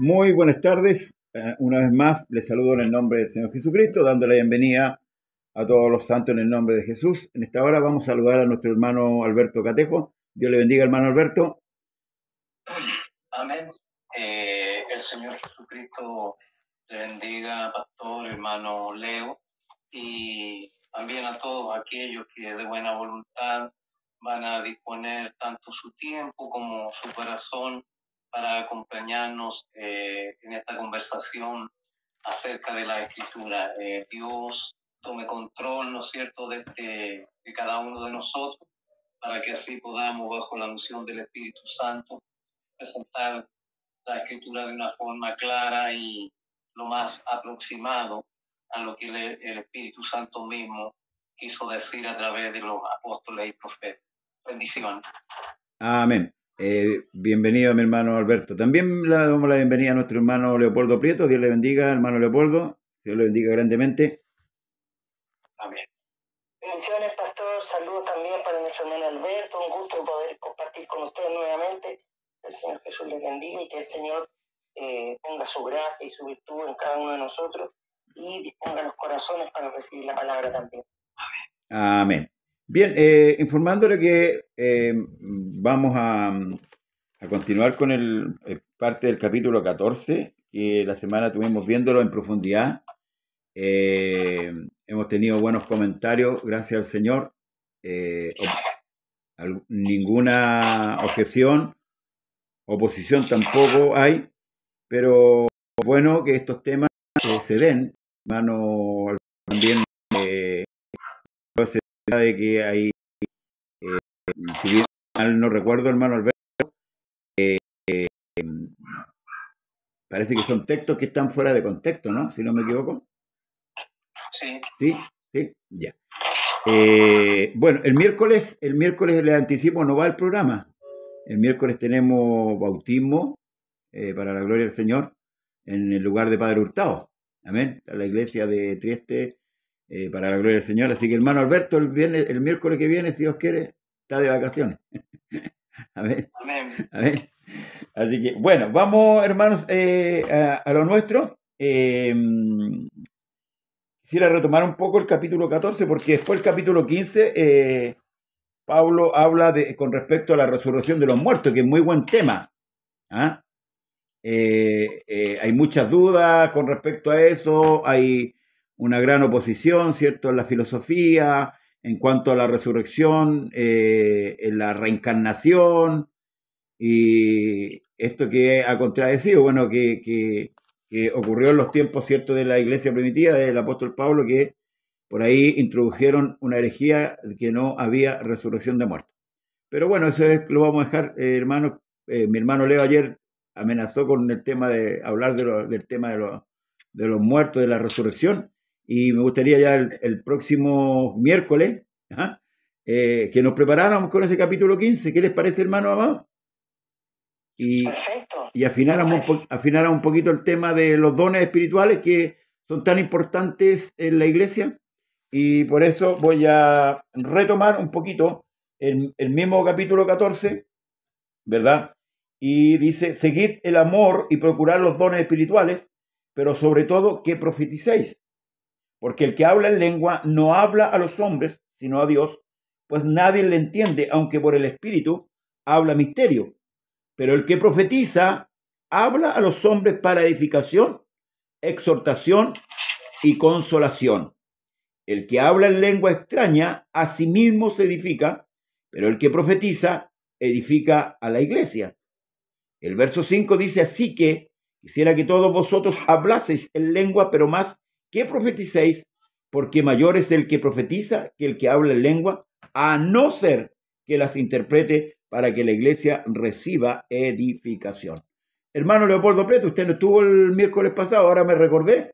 Muy buenas tardes. Una vez más les saludo en el nombre del Señor Jesucristo, dando la bienvenida a todos los santos en el nombre de Jesús. En esta hora vamos a saludar a nuestro hermano Alberto Catejo. Dios le bendiga, hermano Alberto. Amén. El Señor Jesucristo le bendiga, pastor, hermano Leo, y también a todos aquellos que de buena voluntad van a disponer tanto su tiempo como su corazón para acompañarnos en esta conversación acerca de la Escritura. Dios tome control, ¿no es cierto?, de cada uno de nosotros, para que así podamos, bajo la unción del Espíritu Santo, presentar la Escritura de una forma clara y lo más aproximado a lo que el Espíritu Santo mismo quiso decir a través de los apóstoles y profetas. Bendiciones. Amén. Bienvenido, mi hermano Alberto. También le damos la bienvenida a nuestro hermano Leopoldo Prieto. Dios le bendiga, hermano Leopoldo. Dios le bendiga grandemente. Amén. Bendiciones, pastor. Saludos también para nuestro hermano Alberto. Un gusto poder compartir con ustedes nuevamente. El Señor Jesús les bendiga y que el Señor ponga su gracia y su virtud en cada uno de nosotros y disponga los corazones para recibir la palabra también. Amén. Bien, informándole que vamos a continuar con parte del capítulo 14, que la semana estuvimos viéndolo en profundidad. Hemos tenido buenos comentarios, gracias al Señor. Ninguna objeción, oposición tampoco hay, pero bueno que estos temas se den. Hermano, también de que hay, si bien mal no recuerdo, hermano Alberto, parece que son textos que están fuera de contexto, ¿no? Si no me equivoco. Sí. Sí, ya. Bueno, el miércoles les anticipo, no va el programa. El miércoles tenemos bautismo para la gloria del Señor en el lugar de Padre Hurtado. Amén. A la iglesia de Trieste para la gloria del Señor. Así que, hermano Alberto, el miércoles que viene, si Dios quiere, está de vacaciones. Amén. Amén. Amén. Así que, bueno, vamos, hermanos, a lo nuestro. Quisiera retomar un poco el capítulo 14, porque después del capítulo 15, Pablo habla con respecto a la resurrección de los muertos, que es muy buen tema. ¿Ah? Hay muchas dudas con respecto a eso, hay una gran oposición, ¿cierto?, en la filosofía, en cuanto a la resurrección, en la reencarnación, y esto que ha contradecido, bueno, que ocurrió en los tiempos, ¿cierto?, de la iglesia primitiva, del apóstol Pablo, que por ahí introdujeron una herejía que no había resurrección de muertos. Pero bueno, eso lo vamos a dejar, hermanos. Mi hermano Leo ayer amenazó con el tema de hablar del tema de los muertos, de la resurrección, y me gustaría ya el próximo miércoles que nos preparáramos con ese capítulo 15. ¿Qué les parece, hermano amado? Perfecto. Y afináramos un poquito el tema de los dones espirituales que son tan importantes en la iglesia, y por eso voy a retomar un poquito el mismo capítulo 14, ¿verdad? Y dice: seguid el amor y procurad los dones espirituales, pero sobre todo que profeticéis. Porque el que habla en lengua no habla a los hombres, sino a Dios, pues nadie le entiende, aunque por el Espíritu habla misterio. Pero el que profetiza habla a los hombres para edificación, exhortación y consolación. El que habla en lengua extraña a sí mismo se edifica, pero el que profetiza edifica a la iglesia. El verso 5 dice: así que quisiera que todos vosotros hablaseis en lengua, pero más que profeticéis, porque mayor es el que profetiza que el que habla en lengua, a no ser que las interprete, para que la iglesia reciba edificación. Hermano Leopoldo Prieto, usted no estuvo el miércoles pasado, ahora me recordé.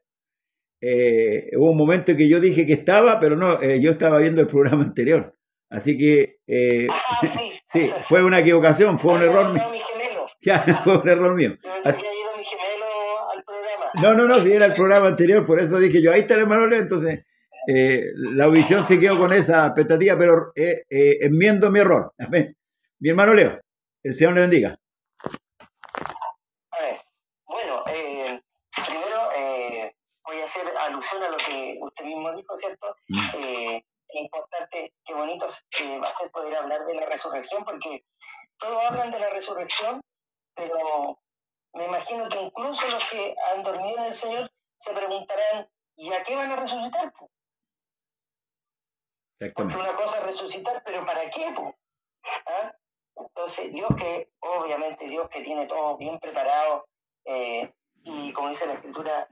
Hubo un momento que yo dije que estaba, pero no, yo estaba viendo el programa anterior. Así que sí, fue una equivocación, fue un error mío. Ya, fue un error mío. Yo pensé que había ido mi gemelo al programa. No, si era el programa anterior, por eso dije yo, ahí está el hermano Leo. Entonces, la audición se quedó con esa expectativa, pero enmiendo mi error. Amén. Mi hermano Leo, el Señor le bendiga. Bueno, Primero, voy a hacer alusión a lo que usted mismo dijo, ¿cierto? Es importante, qué bonito va a ser poder hablar de la resurrección, porque todos hablan de la resurrección, pero me imagino que incluso los que han dormido en el Señor se preguntarán, ¿y a qué van a resucitar? Porque una cosa es resucitar, pero ¿para qué? ¿Ah? Entonces, obviamente Dios que tiene todo bien preparado, y como dice la Escritura,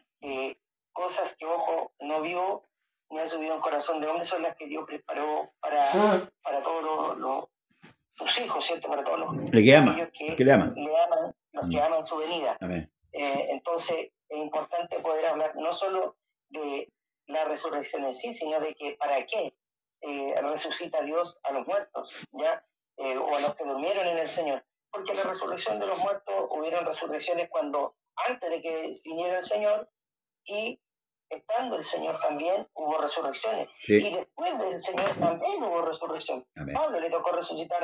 cosas que ojo no vio, ni han subido en corazón de hombre, son las que Dios preparó para todos sus hijos, ¿cierto? Para todos aquellos que le aman, los que aman su venida. Entonces, es importante poder hablar no solo de la resurrección en sí, sino de que para qué resucita Dios a los muertos, ¿ya? O a los que durmieron en el Señor. Porque la resurrección de los muertos, hubieron resurrecciones antes de que viniera el Señor, y estando el Señor también hubo resurrecciones. Sí. Y después del Señor también hubo resurrección. Amén. Pablo le tocó resucitar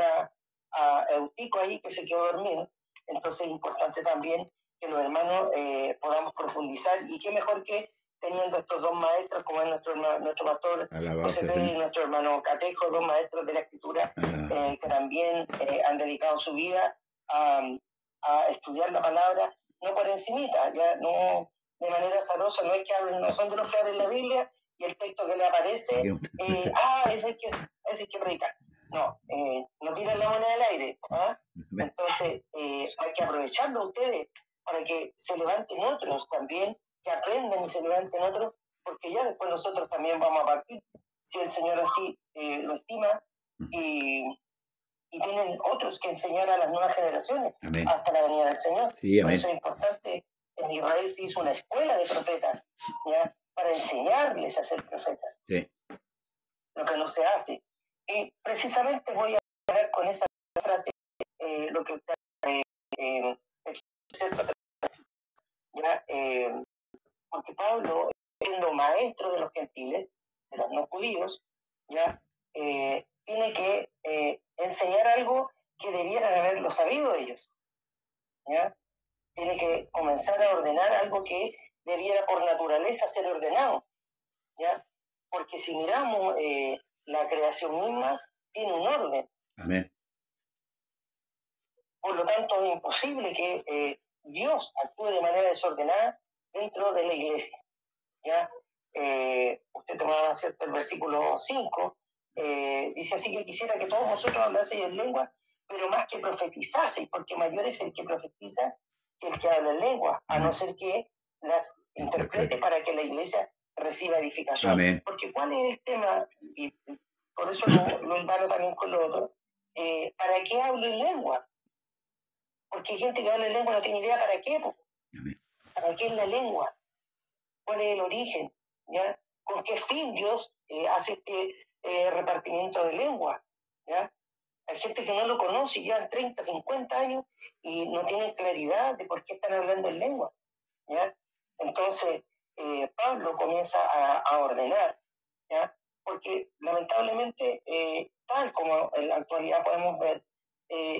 a Eutico ahí, que se quedó dormido. Entonces es importante también que los hermanos podamos profundizar, y qué mejor que teniendo estos dos maestros, como es nuestro pastor José Pérez y nuestro hermano Catejo, dos maestros de la Escritura, que también han dedicado su vida a estudiar la palabra, no por encimita, ya no de manera azarosa, no son de los que abren la Biblia y el texto que le aparece, ese hay que predicar. No, no tiran la moneda al aire. Entonces, hay que aprovecharlo ustedes para que se levanten otros también, que aprendan y se levanten otros, porque ya después nosotros también vamos a partir, si el Señor así lo estima, y tienen otros que enseñar a las nuevas generaciones. Amén. Hasta la venida del Señor. Sí, por eso es importante. En Israel se hizo una escuela de profetas, ¿ya? Para enseñarles a ser profetas. Sí. Lo que no se hace. Y precisamente voy a hablar con esa frase, lo que usted ¿ya? Porque Pablo, siendo maestro de los gentiles, de los no judíos, ¿ya? Tiene que enseñar algo que debieran haberlo sabido ellos, ¿ya? Tiene que comenzar a ordenar algo que debiera por naturaleza ser ordenado, ¿ya? Porque si miramos la creación misma, tiene un orden. Amén. Por lo tanto, es imposible que Dios actúe de manera desordenada dentro de la iglesia, ¿ya? Usted tomaba, ¿cierto?, el versículo 5, dice así: que quisiera que todos vosotros hablaseis en lengua, pero más que profetizaseis, porque mayor es el que profetiza que el que habla en lengua, a no ser que las interprete para que la iglesia reciba edificación. Amén. Porque ¿cuál es el tema? Y por eso lo embalo también con lo otro. ¿Para qué hablo en lengua? Porque hay gente que habla en lengua y no tiene idea para qué. Amén. ¿Para qué es la lengua? ¿Cuál es el origen? ¿Ya? ¿Con qué fin Dios hace este repartimiento de lengua? ¿Ya? Hay gente que no lo conoce, llevan 30, 50 años y no tienen claridad de por qué están hablando en lengua, ¿ya? Entonces, Pablo comienza a ordenar, ¿ya? Porque lamentablemente, tal como en la actualidad podemos ver,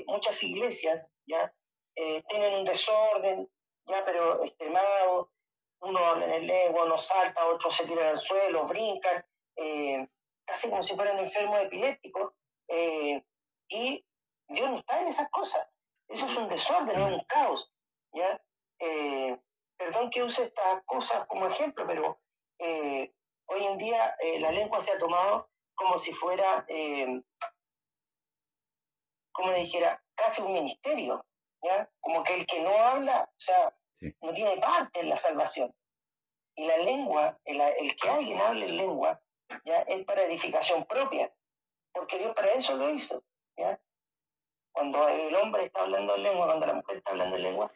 muchas iglesias, ¿ya? Tienen un desorden, ¿ya? Pero extremado. Uno habla en lengua, uno salta, otros se tiran al suelo, brincan, casi como si fueran enfermos epilépticos, y Dios no está en esas cosas. Eso es un desorden, es un caos, ¿ya? Perdón que use estas cosas como ejemplo, pero hoy en día la lengua se ha tomado como si fuera, como le dijera, casi un ministerio, ¿ya? Como que el que no habla, o sea, sí, no tiene parte en la salvación. Y la lengua, el que alguien hable en lengua, ¿ya? Es para edificación propia, porque Dios para eso lo hizo, ¿ya? Cuando el hombre está hablando en lengua, cuando la mujer está hablando en lengua,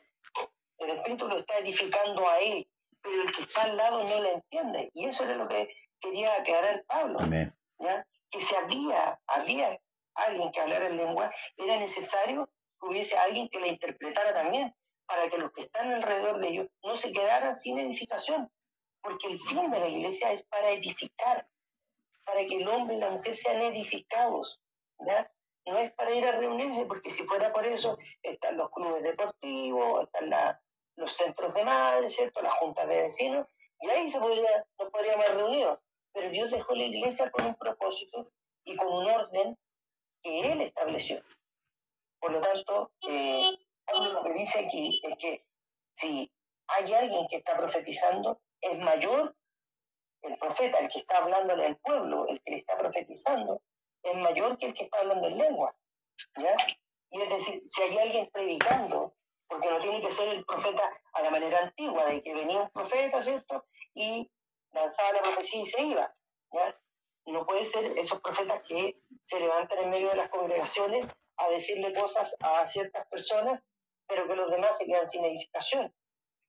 el Espíritu lo está edificando a él, pero el que está al lado no lo entiende. Y eso era lo que quería aclarar Pablo. Amén. ¿Ya? Que si había alguien que hablara en lengua, era necesario que hubiese alguien que la interpretara también, para que los que están alrededor de ellos no se quedaran sin edificación. Porque el fin de la iglesia es para edificar, para que el hombre y la mujer sean edificados, ¿ya? No es para ir a reunirse, porque si fuera por eso, están los clubes deportivos, están los centros de madres, ¿cierto? Las juntas de vecinos, y ahí nos podríamos haber reunido. Pero Dios dejó la iglesia con un propósito y con un orden que Él estableció. Por lo tanto, Pablo lo que dice aquí es que si hay alguien que está profetizando, es mayor el profeta, el que está hablándole al pueblo, el que le está profetizando, es mayor que el que está hablando en lengua, ¿ya? Y es decir, si hay alguien predicando, porque no tiene que ser el profeta a la manera antigua, de que venía un profeta, ¿cierto? Y lanzaba la profecía y se iba, ¿ya? No puede ser esos profetas que se levantan en medio de las congregaciones a decirle cosas a ciertas personas, pero que los demás se quedan sin edificación.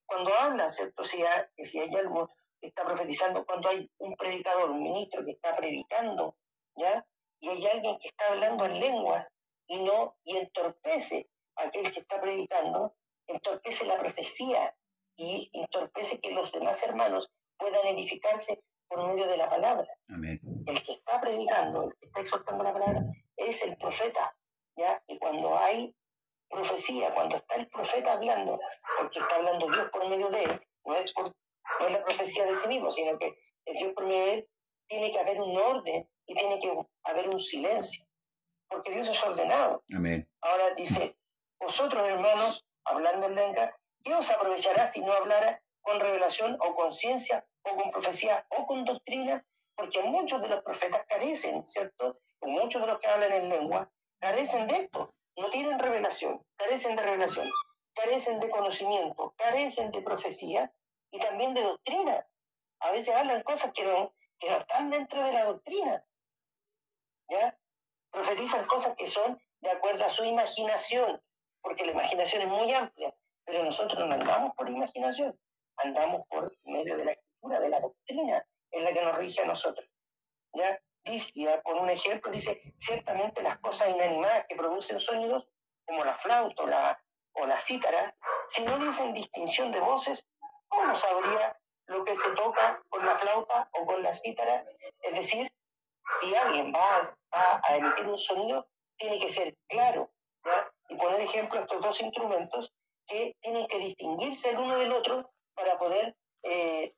Cuando habla, ¿cierto? Si hay algo que está profetizando, cuando hay un predicador, un ministro que está predicando, ¿ya? Y hay alguien que está hablando en lenguas y entorpece a aquel que está predicando, entorpece la profecía y entorpece que los demás hermanos puedan edificarse por medio de la palabra. Amén. El que está predicando, el que está exhortando la palabra, es el profeta, ¿ya? Y cuando hay profecía, cuando está el profeta hablando, porque está hablando Dios por medio de él, no es la profecía de sí mismo, sino que el Dios por medio de él, tiene que haber un orden y tiene que haber un silencio, porque Dios es ordenado. Amén. Ahora dice, vosotros hermanos, hablando en lengua, ¿qué os aprovechará si no hablara con revelación o con ciencia o con profecía o con doctrina? Porque muchos de los profetas carecen, ¿cierto? Muchos de los que hablan en lengua carecen de esto, no tienen revelación, carecen de conocimiento, carecen de profecía y también de doctrina. A veces hablan cosas que no están dentro de la doctrina, ¿ya? Profetizan cosas que son de acuerdo a su imaginación, porque la imaginación es muy amplia, pero nosotros no andamos por imaginación, andamos por medio de la escritura, de la doctrina, en la que nos rige a nosotros, ¿ya? Dice, por un ejemplo, dice, ciertamente las cosas inanimadas que producen sonidos, como la flauta o la cítara, si no dicen distinción de voces, ¿cómo sabría lo que se toca con la flauta o con la cítara? Es decir, si alguien va a emitir un sonido, tiene que ser claro, ¿ya? Y poner ejemplo estos dos instrumentos que tienen que distinguirse el uno del otro para poder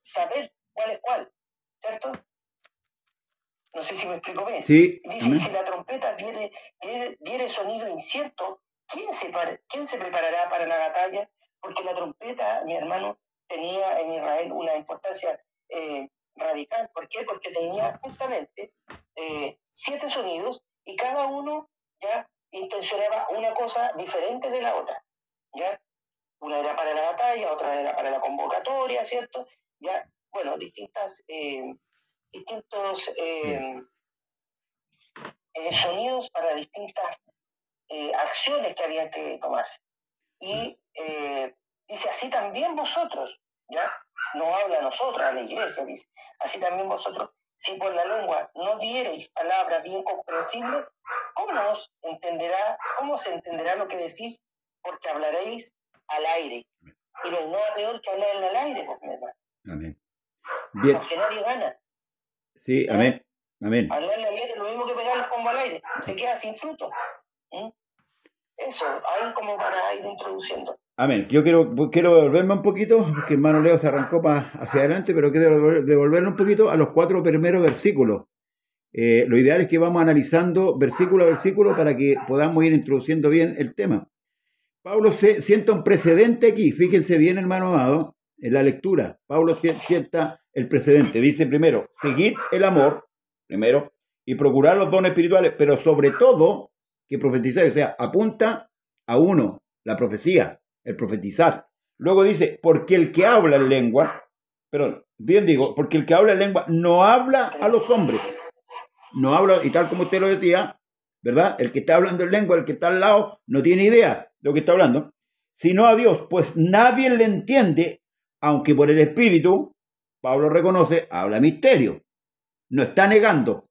saber cuál es cuál, ¿cierto? No sé si me explico bien. Sí. Dice, si la trompeta diere sonido incierto, ¿quién se preparará para la batalla? Porque la trompeta, mi hermano, tenía en Israel una importancia radical. ¿Por qué? Porque tenía justamente 7 sonidos y cada uno ya intencionaba una cosa diferente de la otra, ¿ya? Una era para la batalla, otra era para la convocatoria, ¿cierto? Ya, bueno, distintos sonidos para distintas acciones que había que tomarse. Y dice, así también vosotros, ¿ya? No habla a nosotros, a la iglesia, dice, así también vosotros, si por la lengua no diereis palabras bien comprensibles, ¿cómo se entenderá lo que decís? Porque hablaréis al aire. Y no hay nada peor que hablar al aire, pues, mi hermano. Amén. Bien. Porque nadie gana. Sí, ¿no? amén. Amén. Hablarle al aire es lo mismo que pegarle pombo al aire. Se queda sin fruto. Eso, ahí como para ir introduciendo. Amén. Yo quiero devolverme un poquito, porque hermano Leo se arrancó hacia adelante, pero quiero devolverme un poquito a los 4 primeros versículos. Lo ideal es que vamos analizando versículo a versículo para que podamos ir introduciendo bien el tema. Pablo sienta un precedente aquí, fíjense bien, hermano amado, en la lectura. Pablo sienta el precedente. Dice primero, seguid el amor, primero, y procurar los dones espirituales, pero sobre todo que profetizáis, o sea, apunta a uno, la profecía, el profetizar. Luego dice, porque el que habla en lengua, porque el que habla en lengua no habla a los hombres, no habla, y tal como usted lo decía, ¿verdad? El que está hablando en lengua, el que está al lado, no tiene idea de lo que está hablando, sino a Dios, pues nadie le entiende, aunque por el Espíritu, Pablo reconoce, habla misterio, no está negando.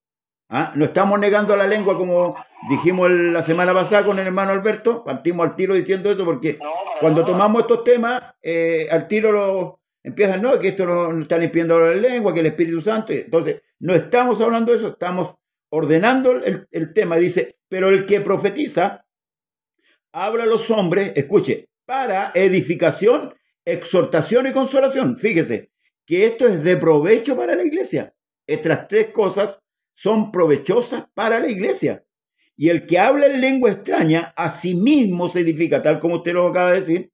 No estamos negando la lengua como dijimos la semana pasada con el hermano Alberto, partimos al tiro diciendo eso porque cuando tomamos estos temas, al tiro lo empiezan, no, que esto no están impidiendo hablar la lengua, que el Espíritu Santo, entonces no estamos hablando de eso, estamos ordenando el tema. Dice, pero el que profetiza habla a los hombres, escuche, para edificación exhortación y consolación. Fíjese que esto es de provecho para la iglesia. Estas tres cosas son provechosas para la iglesia. Y el que habla en lengua extraña a sí mismo se edifica, tal como usted lo acaba de decir,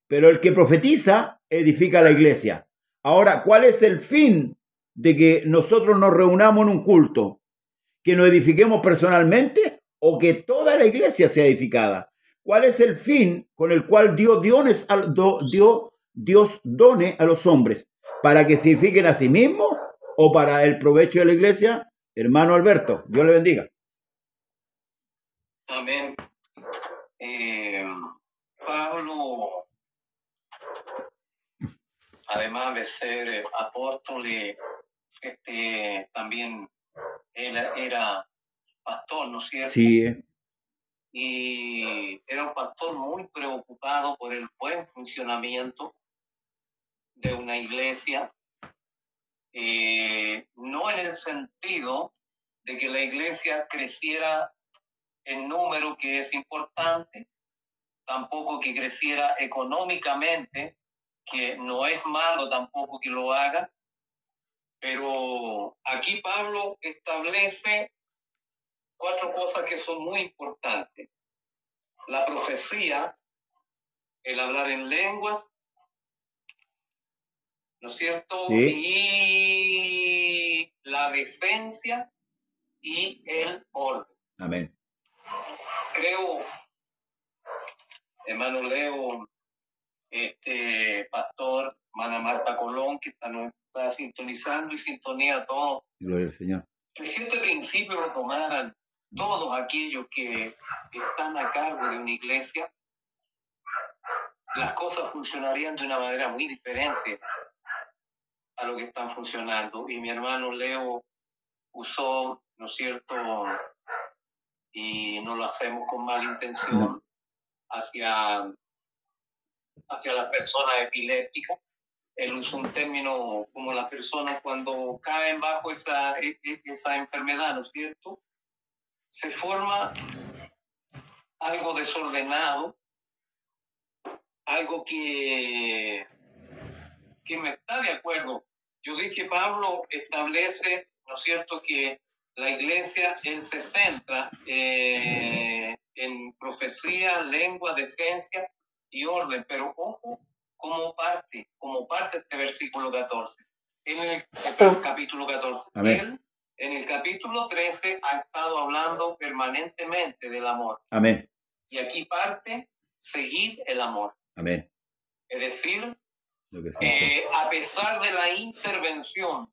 pero el que profetiza edifica a la iglesia. Ahora, ¿cuál es el fin de que nosotros nos reunamos en un culto? ¿Que nos edifiquemos personalmente o que toda la iglesia sea edificada? ¿Cuál es el fin con el cual Dios done a los hombres? ¿Para que se edifiquen a sí mismos o para el provecho de la iglesia? Hermano Alberto, Dios le bendiga. Amén. Pablo, además de ser apóstol, también él era pastor, ¿no es cierto? Sí. Y era un pastor muy preocupado por el buen funcionamiento de una iglesia, no en el sentido de que la iglesia creciera en número, que es importante, tampoco que creciera económicamente, que no es malo tampoco que lo haga, pero aquí Pablo establece 4 cosas que son muy importantes: la profecía, el hablar en lenguas, ¿no es cierto? Sí. Y la decencia y el orden. Amén. Creo, hermano Leo, pastor, hermana Marta Colón, que nos está sintonizando y sintonía todo. Gloria al Señor. Que si este principio lo tomaran todos aquellos que están a cargo de una iglesia, las cosas funcionarían de una manera muy diferente a lo que están funcionando. Y mi hermano Leo usó, ¿no es cierto?, y no lo hacemos con mala intención, No. hacia las personas epilépticas. Él usó un término como las personas cuando caen bajo esa enfermedad, ¿no es cierto? Se forma algo desordenado, algo que me está de acuerdo. Yo dije, Pablo establece, ¿no es cierto?, que la iglesia, él se centra en profecía, lengua, decencia y orden, pero ojo, como parte de este versículo 14. En el capítulo 14. Amén. Él, en el capítulo 13, ha estado hablando permanentemente del amor. Amén. Y aquí parte, seguir el amor. Amén. Es decir, Lo que sí. a pesar de la intervención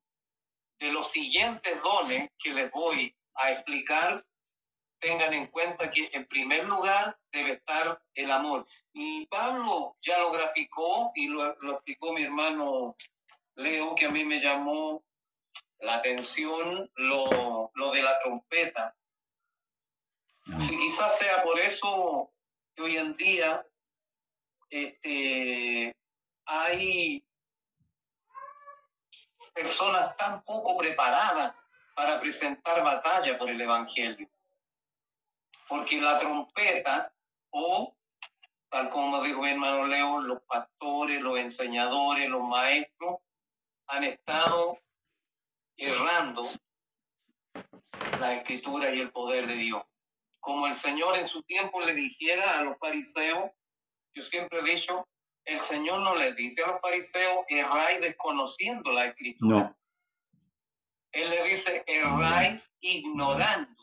de los siguientes dones que les voy a explicar, tengan en cuenta que en primer lugar debe estar el amor. Y Pablo ya lo graficó y lo explicó mi hermano Leo, que a mí me llamó la atención lo de la trompeta. Si quizás sea por eso que hoy en día hay personas tan poco preparadas para presentar batalla por el Evangelio. Porque la trompeta, o tal como dijo mi hermano Leo, los pastores, los enseñadores, los maestros han estado errando la escritura y el poder de Dios. Como el Señor en su tiempo le dijera a los fariseos, yo siempre he dicho, el Señor no les dice a los fariseos, erráis desconociendo la escritura. No. Él le dice, erráis ignorando.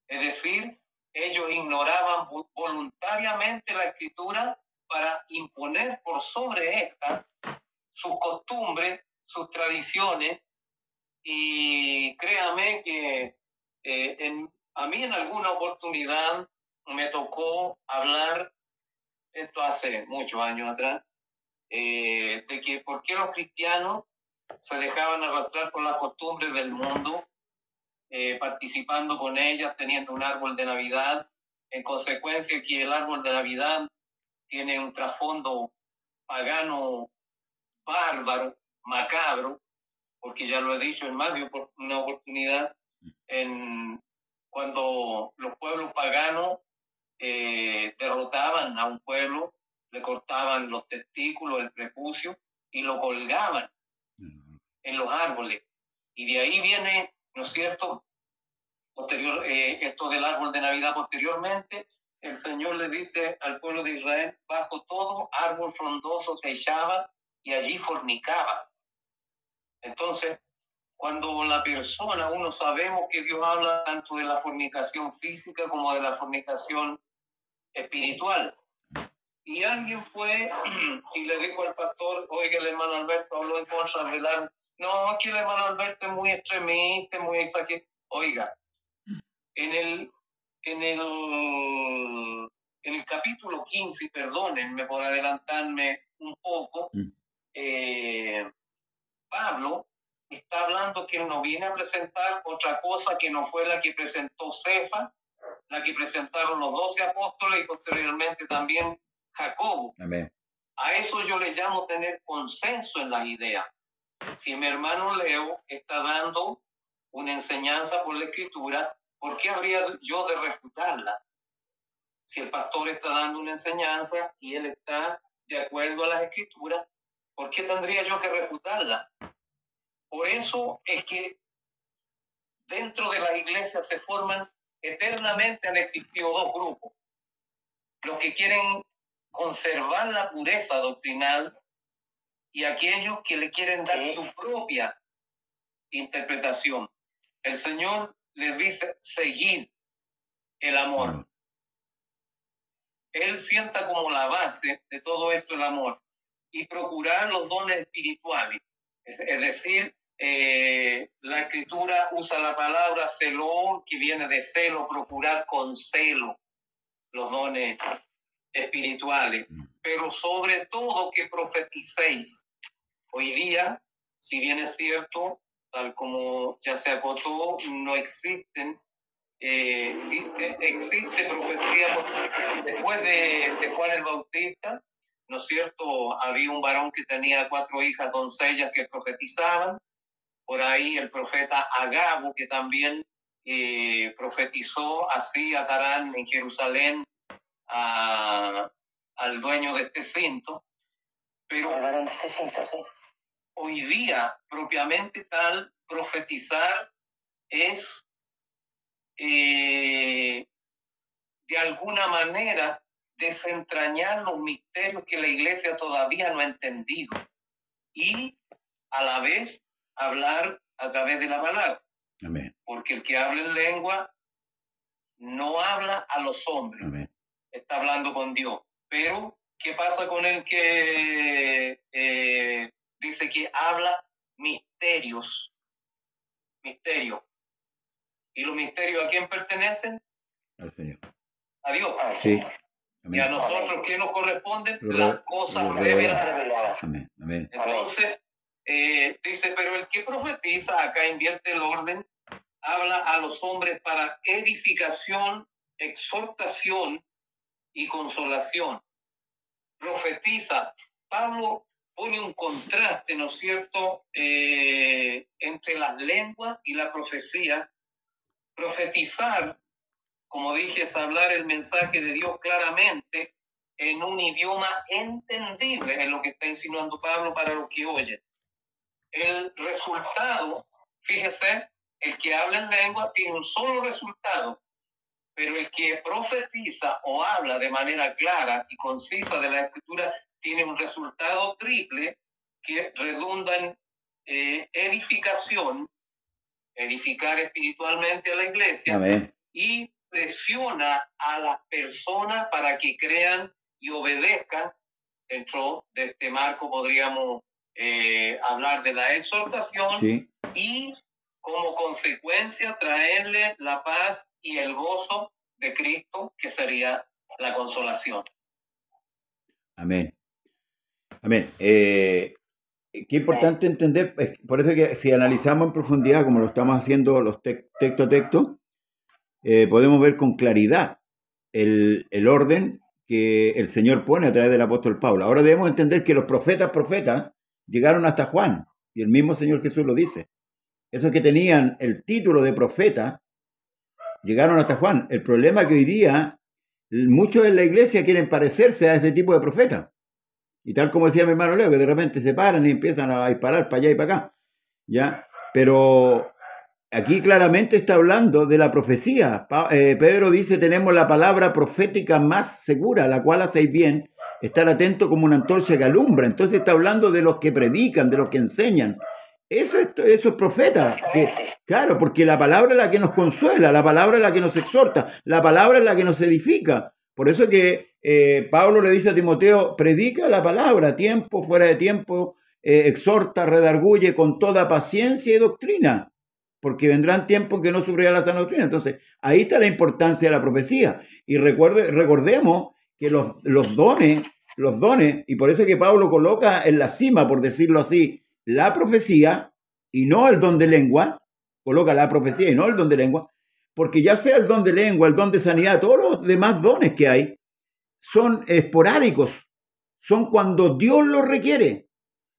Es decir, ellos ignoraban voluntariamente la escritura para imponer por sobre esta sus costumbres, sus tradiciones. Y créame que a mí en alguna oportunidad me tocó hablar, esto hace muchos años atrás, de que por qué los cristianos se dejaban arrastrar por las costumbres del mundo, participando con ellas, teniendo un árbol de Navidad, en consecuencia que el árbol de Navidad tiene un trasfondo pagano, bárbaro, macabro, porque ya lo he dicho en más de una oportunidad, cuando los pueblos paganos derrotaban a un pueblo, le cortaban los testículos, el prepucio, y lo colgaban en los árboles. Y de ahí viene, ¿no es cierto?, esto del árbol de Navidad. Posteriormente, el Señor le dice al pueblo de Israel: bajo todo árbol frondoso te echaba y allí fornicaba. Entonces, cuando la persona, uno sabemos que Dios habla tanto de la fornicación física como de la fornicación espiritual. Y alguien fue y le dijo al pastor: oiga, el hermano Alberto habló en contra del árbol. No, aquí el hermano Alberto es muy extremista, muy exagerado. Oiga, en el capítulo 15, perdónenme por adelantarme un poco, Pablo está hablando que él no viene a presentar otra cosa que no fue la que presentó Cefa, la que presentaron los 12 apóstoles y posteriormente también Jacobo. Amén. A eso yo le llamo tener consenso en las ideas. Si mi hermano Leo está dando una enseñanza por la Escritura, ¿por qué habría yo de refutarla? Si el pastor está dando una enseñanza y él está de acuerdo a las Escrituras, ¿por qué tendría yo que refutarla? Por eso es que dentro de las iglesias se forman, eternamente han existido dos grupos: los que quieren conservar la pureza doctrinal y aquellos que le quieren dar su propia interpretación. El Señor les dice seguir el amor. Él sienta como la base de todo esto el amor y procurar los dones espirituales. Es decir, la Escritura usa la palabra celón, que viene de celo, procurar con celo los dones espirituales, pero sobre todo que profeticéis. Hoy día, si bien es cierto, tal como ya se acotó, no existen, existe profecía. Después de Juan el Bautista, ¿no es cierto?, había un varón que tenía 4 hijas doncellas que profetizaban. Por ahí el profeta Agabo, que también profetizó: así atarán en Jerusalén al dueño de este cinto. Pero hoy día, propiamente tal, profetizar es de alguna manera desentrañar los misterios que la iglesia todavía no ha entendido y a la vez hablar a través de la palabra. Amén. Porque el que habla en lengua no habla a los hombres. Amén. Está hablando con Dios. Pero, ¿qué pasa con el que dice que habla misterios? Misterios. ¿Y los misterios a quién pertenecen? Al Señor. A Dios. Sí. Amén. Y a nosotros, ¿qué nos corresponden? Las cosas reveladas. Amén. Amén. Entonces, dice: pero el que profetiza, acá invierte el orden, habla a los hombres para edificación, exhortación y consolación. Profetiza. Pablo pone un contraste, ¿no es cierto?, entre las lenguas y la profecía. Profetizar, como dije, es hablar el mensaje de Dios claramente en un idioma entendible, en lo que está insinuando Pablo para los que oyen. El resultado, fíjese, el que habla en lengua tiene un solo resultado, pero el que profetiza o habla de manera clara y concisa de la Escritura tiene un resultado triple que redunda en edificación, edificar espiritualmente a la iglesia. Amén. Y presiona a las personas para que crean y obedezcan. Dentro de este marco podríamos hablar de la exhortación, sí, y como consecuencia traerle la paz y el gozo de Cristo, que sería la consolación. Amén. Amén. Qué importante entender, por eso que si analizamos en profundidad, como lo estamos haciendo los texto a texto, podemos ver con claridad el orden que el Señor pone a través del apóstol Pablo. Ahora debemos entender que los profetas llegaron hasta Juan, y el mismo Señor Jesús lo dice. Esos que tenían el título de profeta llegaron hasta Juan. El problema es que hoy día muchos en la iglesia quieren parecerse a este tipo de profetas. Y tal como decía mi hermano Leo, que de repente se paran y empiezan a disparar para allá y para acá. ¿Ya? Pero aquí claramente está hablando de la profecía. Pedro dice, tenemos la palabra profética más segura, la cual hacéis bien, estar atento como una antorcha que alumbra. Entonces está hablando de los que predican, de los que enseñan. Eso es profeta. Claro, porque la palabra es la que nos consuela, la palabra es la que nos exhorta, la palabra es la que nos edifica. Por eso que Pablo le dice a Timoteo, predica la palabra, tiempo, fuera de tiempo, exhorta, redarguye con toda paciencia y doctrina, porque vendrán tiempos en que no sufrirá la sana doctrina. Entonces, ahí está la importancia de la profecía. Y recordemos que los dones, y por eso es que Pablo coloca en la cima, por decirlo así, la profecía y no el don de lengua, coloca la profecía y no el don de lengua, porque ya sea el don de lengua, el don de sanidad, todos los demás dones que hay son esporádicos, son cuando Dios los requiere,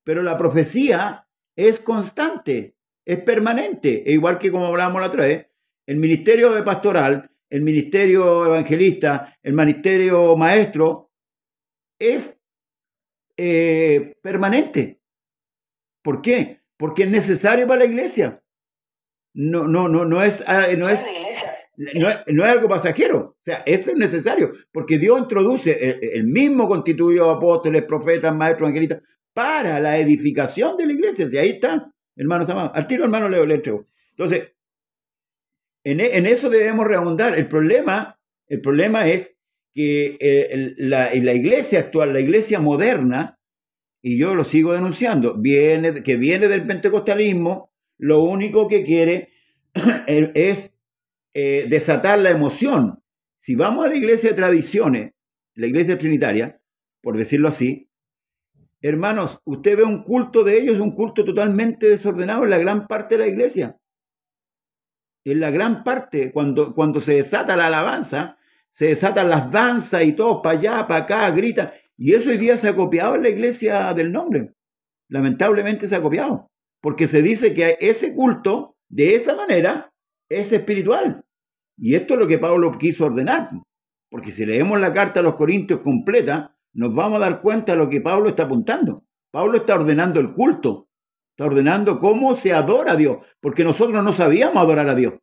pero la profecía es constante, es permanente, e igual que como hablábamos la otra vez, el ministerio de pastoral, el ministerio evangelista, el ministerio maestro, es permanente. ¿Por qué? Porque es necesario para la iglesia. No es algo pasajero. O sea, eso es necesario, porque Dios introduce, el mismo constituyó apóstoles, profetas, maestros, evangelistas, para la edificación de la iglesia. Si ahí está, hermanos amados. Al tiro, hermano, le entrego. Entonces, en eso debemos reabundar. El problema es que la iglesia actual, la iglesia moderna, y yo lo sigo denunciando, que viene del pentecostalismo, lo único que quiere es desatar la emoción. Si vamos a la iglesia de tradiciones, la iglesia trinitaria, por decirlo así, hermanos, usted ve un culto de ellos, un culto totalmente desordenado en la gran parte de la iglesia. En la gran parte, cuando se desata la alabanza, se desatan las danzas y todo, para allá, para acá, gritan. Y eso hoy día se ha copiado en la iglesia del nombre. Lamentablemente se ha copiado. Porque se dice que ese culto, de esa manera, es espiritual. Y esto es lo que Pablo quiso ordenar. Porque si leemos la carta a los Corintios completa, nos vamos a dar cuenta de lo que Pablo está apuntando. Pablo está ordenando el culto. Está ordenando cómo se adora a Dios. Porque nosotros no sabíamos adorar a Dios.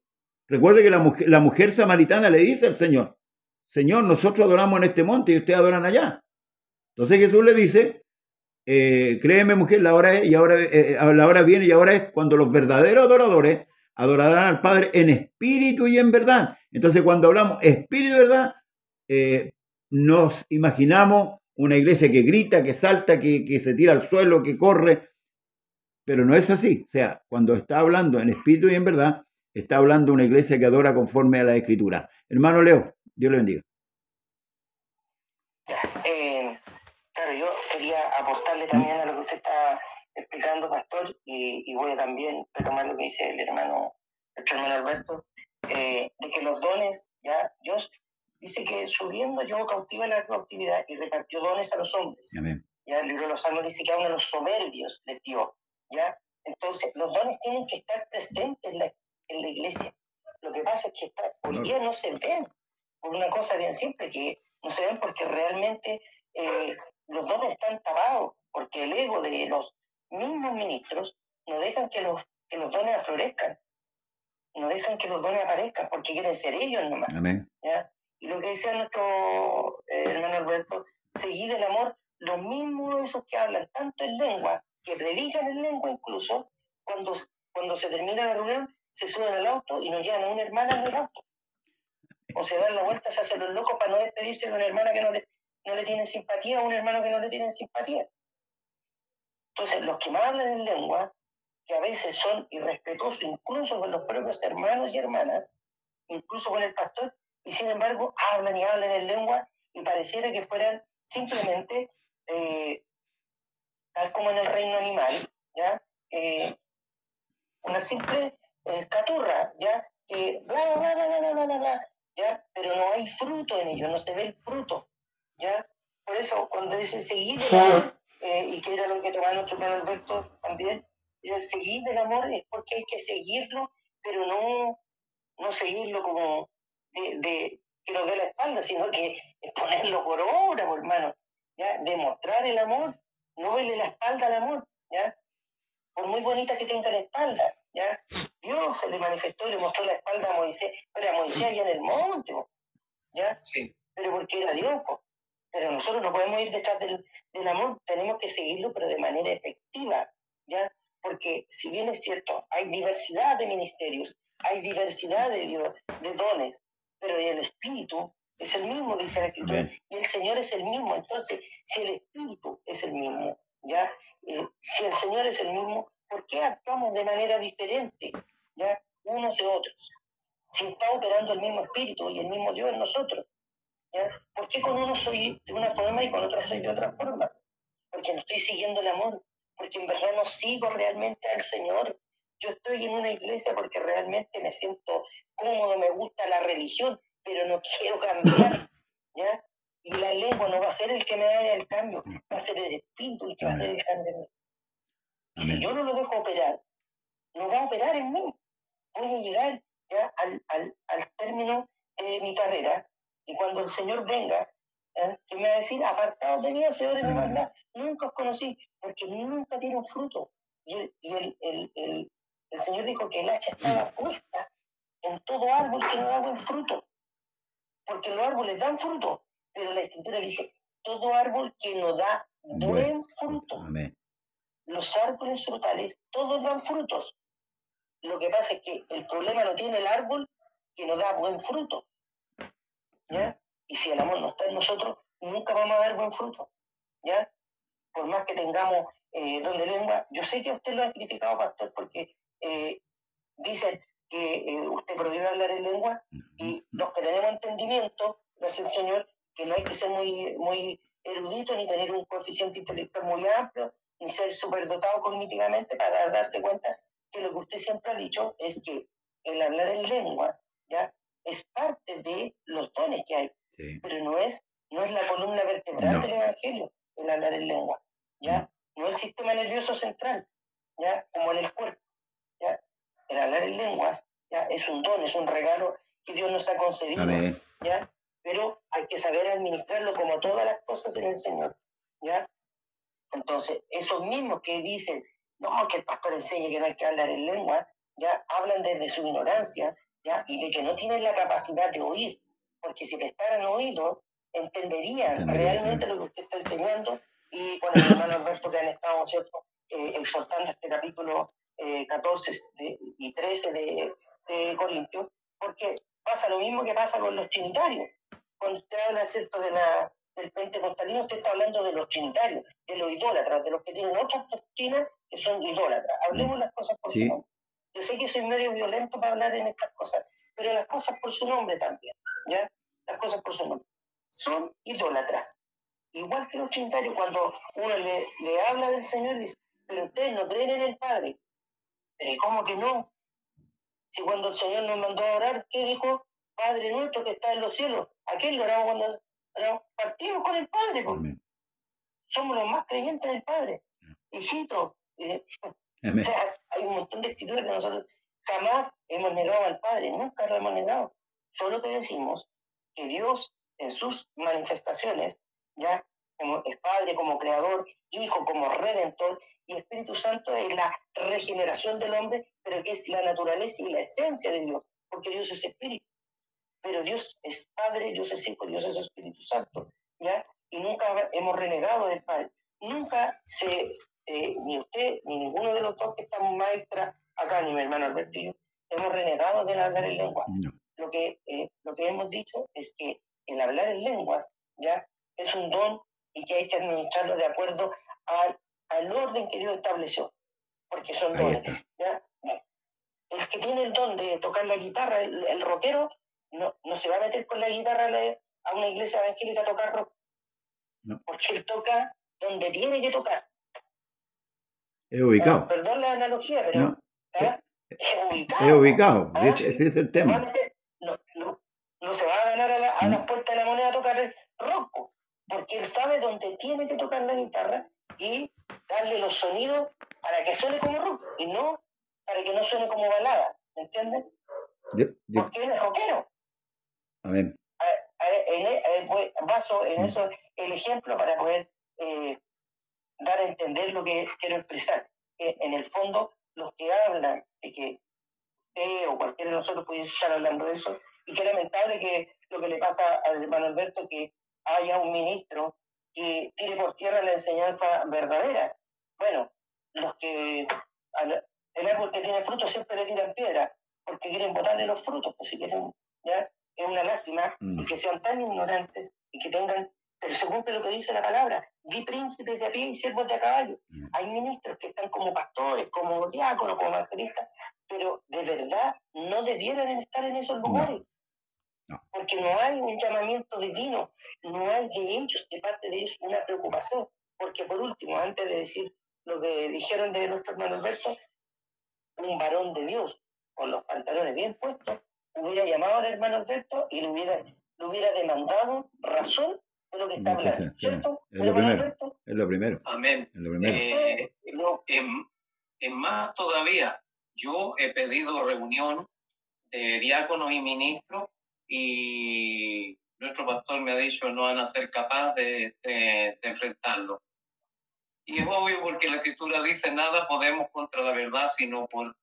Recuerde que la mujer samaritana le dice al Señor, Señor, nosotros adoramos en este monte y ustedes adoran allá. Entonces Jesús le dice, créeme mujer, la hora viene y ahora es cuando los verdaderos adoradores adorarán al Padre en espíritu y en verdad. Entonces cuando hablamos espíritu y verdad, nos imaginamos una iglesia que grita, que salta, que se tira al suelo, que corre, pero no es así. O sea, cuando está hablando en espíritu y en verdad, está hablando de una iglesia que adora conforme a la Escritura. Hermano Leo, Dios le bendiga. Claro, yo quería aportarle también a lo que usted está explicando, pastor, y voy a también retomar lo que dice el hermano Alberto, de que los dones, ya Dios dice que subiendo llevó cautiva la cautividad y repartió dones a los hombres. Amén. Ya el libro de los Salmos dice que aún a los soberbios les dio, ¿ya? Entonces, los dones tienen que estar presentes en la iglesia. Lo que pasa es que hoy día no se ven, por una cosa bien simple, que no se ven porque realmente los dones están tapados, porque el ego de los mismos ministros no dejan que los dones aflorezcan, no dejan que los dones aparezcan, porque quieren ser ellos nomás. Amén. ¿Ya? Y lo que decía nuestro hermano Alberto, seguid el amor, los mismos esos que hablan tanto en lengua, que predican en lengua incluso, cuando se termina la reunión, se suben al auto y nos llevan a una hermana en el auto. O se dan la vuelta, se hacen los locos para no despedirse de una hermana que no le tienen simpatía, o un hermano que no le tienen simpatía. Entonces, los que más hablan en lengua, que a veces son irrespetuosos incluso con los propios hermanos y hermanas, incluso con el pastor, y sin embargo hablan y hablan en lengua y pareciera que fueran simplemente, tal como en el reino animal, ¿ya? Una simple caturra, ¿ya? Bla, bla, bla, bla, bla, bla, bla, bla, ¿ya? Pero no hay fruto en ello, no se ve el fruto, ¿ya? Por eso, cuando dice seguir el amor, y que era lo que tomaba nuestro hermano Alberto también, dice seguir el amor es porque hay que seguirlo, pero no seguirlo como de que nos dé la espalda, sino que ponerlo por obra, por hermano, ¿ya? Demostrar el amor, no verle la espalda al amor, ¿ya? Por muy bonita que tenga la espalda, ¿ya? Dios se le manifestó y le mostró la espalda a Moisés, pero a Moisés allá en el monte, ¿ya? Sí. Pero porque era Dios, po. Pero nosotros no podemos ir detrás del amor, tenemos que seguirlo, pero de manera efectiva, ¿ya? Porque si bien es cierto, hay diversidad de ministerios, hay diversidad de dones, pero el Espíritu es el mismo, dice la Escritura, Amén. y el Señor es el mismo. Entonces, si el Espíritu es el mismo, ¿ya? Si el Señor es el mismo, ¿por qué actuamos de manera diferente, ¿ya? Unos de otros? Si está operando el mismo Espíritu y el mismo Dios en nosotros, ¿ya? ¿Por qué con uno soy de una forma y con otro soy de otra forma? Porque no estoy siguiendo el amor, porque en verdad no sigo realmente al Señor. Yo estoy en una iglesia porque realmente me siento cómodo, me gusta la religión, pero no quiero cambiar, ¿ya? Y la lengua no va a ser el que me haga el cambio, va a ser el Espíritu el que va a hacer el cambio en mí. Y si yo no lo dejo operar, no va a operar en mí. Voy a llegar ya al término de mi carrera, y cuando el Señor venga, que me va a decir, apartados de mí, hacedores de maldad, nunca os conocí, porque nunca tiene un fruto. Y el Señor dijo que el hacha estaba puesta en todo árbol que no da buen fruto, porque los árboles dan fruto, pero la Escritura dice, todo árbol que no da buen fruto. Amén. Los árboles frutales, todos dan frutos. Lo que pasa es que el problema lo tiene el árbol que no da buen fruto, ¿ya? Y si el amor no está en nosotros, nunca vamos a dar buen fruto, ¿ya? Por más que tengamos don de lengua, yo sé que usted lo ha criticado, pastor, porque dicen que usted prohíbe hablar en lengua, y los que tenemos entendimiento, gracias al Señor, que no hay que ser muy erudito, ni tener un coeficiente intelectual muy amplio, ni ser superdotado cognitivamente para darse cuenta que lo que usted siempre ha dicho es que el hablar en lengua, ¿ya? Es parte de los dones que hay, Sí. pero no es la columna vertebral del Evangelio, el hablar en lengua, ¿ya? No el sistema nervioso central, ¿ya? Como en el cuerpo, ¿ya? El hablar en lenguas, ¿ya? Es un don, es un regalo que Dios nos ha concedido, Amén. ¿ya? Pero hay que saber administrarlo como todas las cosas en el Señor, ¿ya? Entonces, esos mismos que dicen, no, que el pastor enseñe que no hay que hablar en lengua, ya hablan desde su ignorancia, ya, y de que no tienen la capacidad de oír, porque si prestaran oído, entenderían realmente lo que usted está enseñando, y con el hermano Alberto que han estado, ¿cierto?, exhortando este capítulo 14 y 13 de Corintios, porque pasa lo mismo que pasa con los trinitarios. Cuando usted habla, ¿cierto?, del pentecostalismo, usted está hablando de los trinitarios, de los idólatras, de los que tienen otras doctrinas que son idólatras. Hablemos las cosas por su nombre. Yo sé que soy medio violento para hablar en estas cosas, pero las cosas por su nombre también, ¿ya? Las cosas por su nombre. Son idólatras. Igual que los trinitarios, cuando uno le habla del Señor, dice, pero ustedes no creen en el Padre. Pero ¿cómo que no? Si cuando el Señor nos mandó a orar, ¿qué dijo? Padre nuestro que está en los cielos. ¿A quién lo oramos cuando partimos con el Padre? Porque somos los más creyentes en el Padre. Hijito. O sea, hay un montón de escrituras que nosotros jamás hemos negado al Padre, nunca lo hemos negado. Solo que decimos que Dios en sus manifestaciones, ya como es Padre, como Creador, Hijo, como Redentor, y Espíritu Santo es la regeneración del hombre, pero que es la naturaleza y la esencia de Dios, porque Dios es Espíritu. Pero Dios es Padre, Dios es Hijo, Dios es Espíritu Santo, ¿ya? Y nunca hemos renegado del Padre. Nunca ni usted, ni ninguno de los dos que estamos maestra acá, ni mi hermano Alberto y yo, hemos renegado del hablar en lengua. No. Lo que hemos dicho es que el hablar en lenguas, ¿ya?, es un don y que hay que administrarlo de acuerdo al orden que Dios estableció, porque son dones, ¿ya? El que tiene el don de tocar la guitarra, el rockero, no se va a meter con la guitarra a una iglesia evangélica a tocar rock, porque él toca donde tiene que tocar. Es ubicado. Perdón la analogía, pero es ubicado. Es ubicado, ese es el tema. No se va a ganar a las puertas de la moneda a tocar el rock, porque él sabe dónde tiene que tocar la guitarra y darle los sonidos para que suene como rock y no para que no suene como balada, ¿me entiendes? Porque él es rockero. Amén. baso en eso el ejemplo para poder dar a entender lo que quiero expresar. Que en el fondo, los que hablan de que usted o cualquiera de nosotros pudiese estar hablando de eso, y qué lamentable que lo que le pasa al hermano Alberto, que haya un ministro que tire por tierra la enseñanza verdadera. Bueno, los que el árbol que tiene frutos siempre le tiran piedra, porque quieren botarle los frutos, pues si quieren, ¿ya? Es una lástima y que sean tan ignorantes y que tengan, pero se cumple lo que dice la palabra, di príncipes de a pie y siervos de a caballo. Hay ministros que están como pastores, como diáconos, como evangelistas, pero de verdad no debieran estar en esos lugares. No. Porque no hay un llamamiento divino, no hay de ellos, de parte de ellos, una preocupación. Porque por último, antes de decir lo que dijeron de nuestro hermano Alberto, un varón de Dios con los pantalones bien puestos hubiera llamado al hermano Alberto y le hubiera demandado razón de lo que está hablando, ¿cierto? Es lo primero. Es lo primero. Amén. Es lo primero. En más todavía, yo he pedido reunión de diáconos y ministros y nuestro pastor me ha dicho no van a ser capaces de enfrentarlo. Y es obvio porque la Escritura dice nada podemos contra la verdad sino por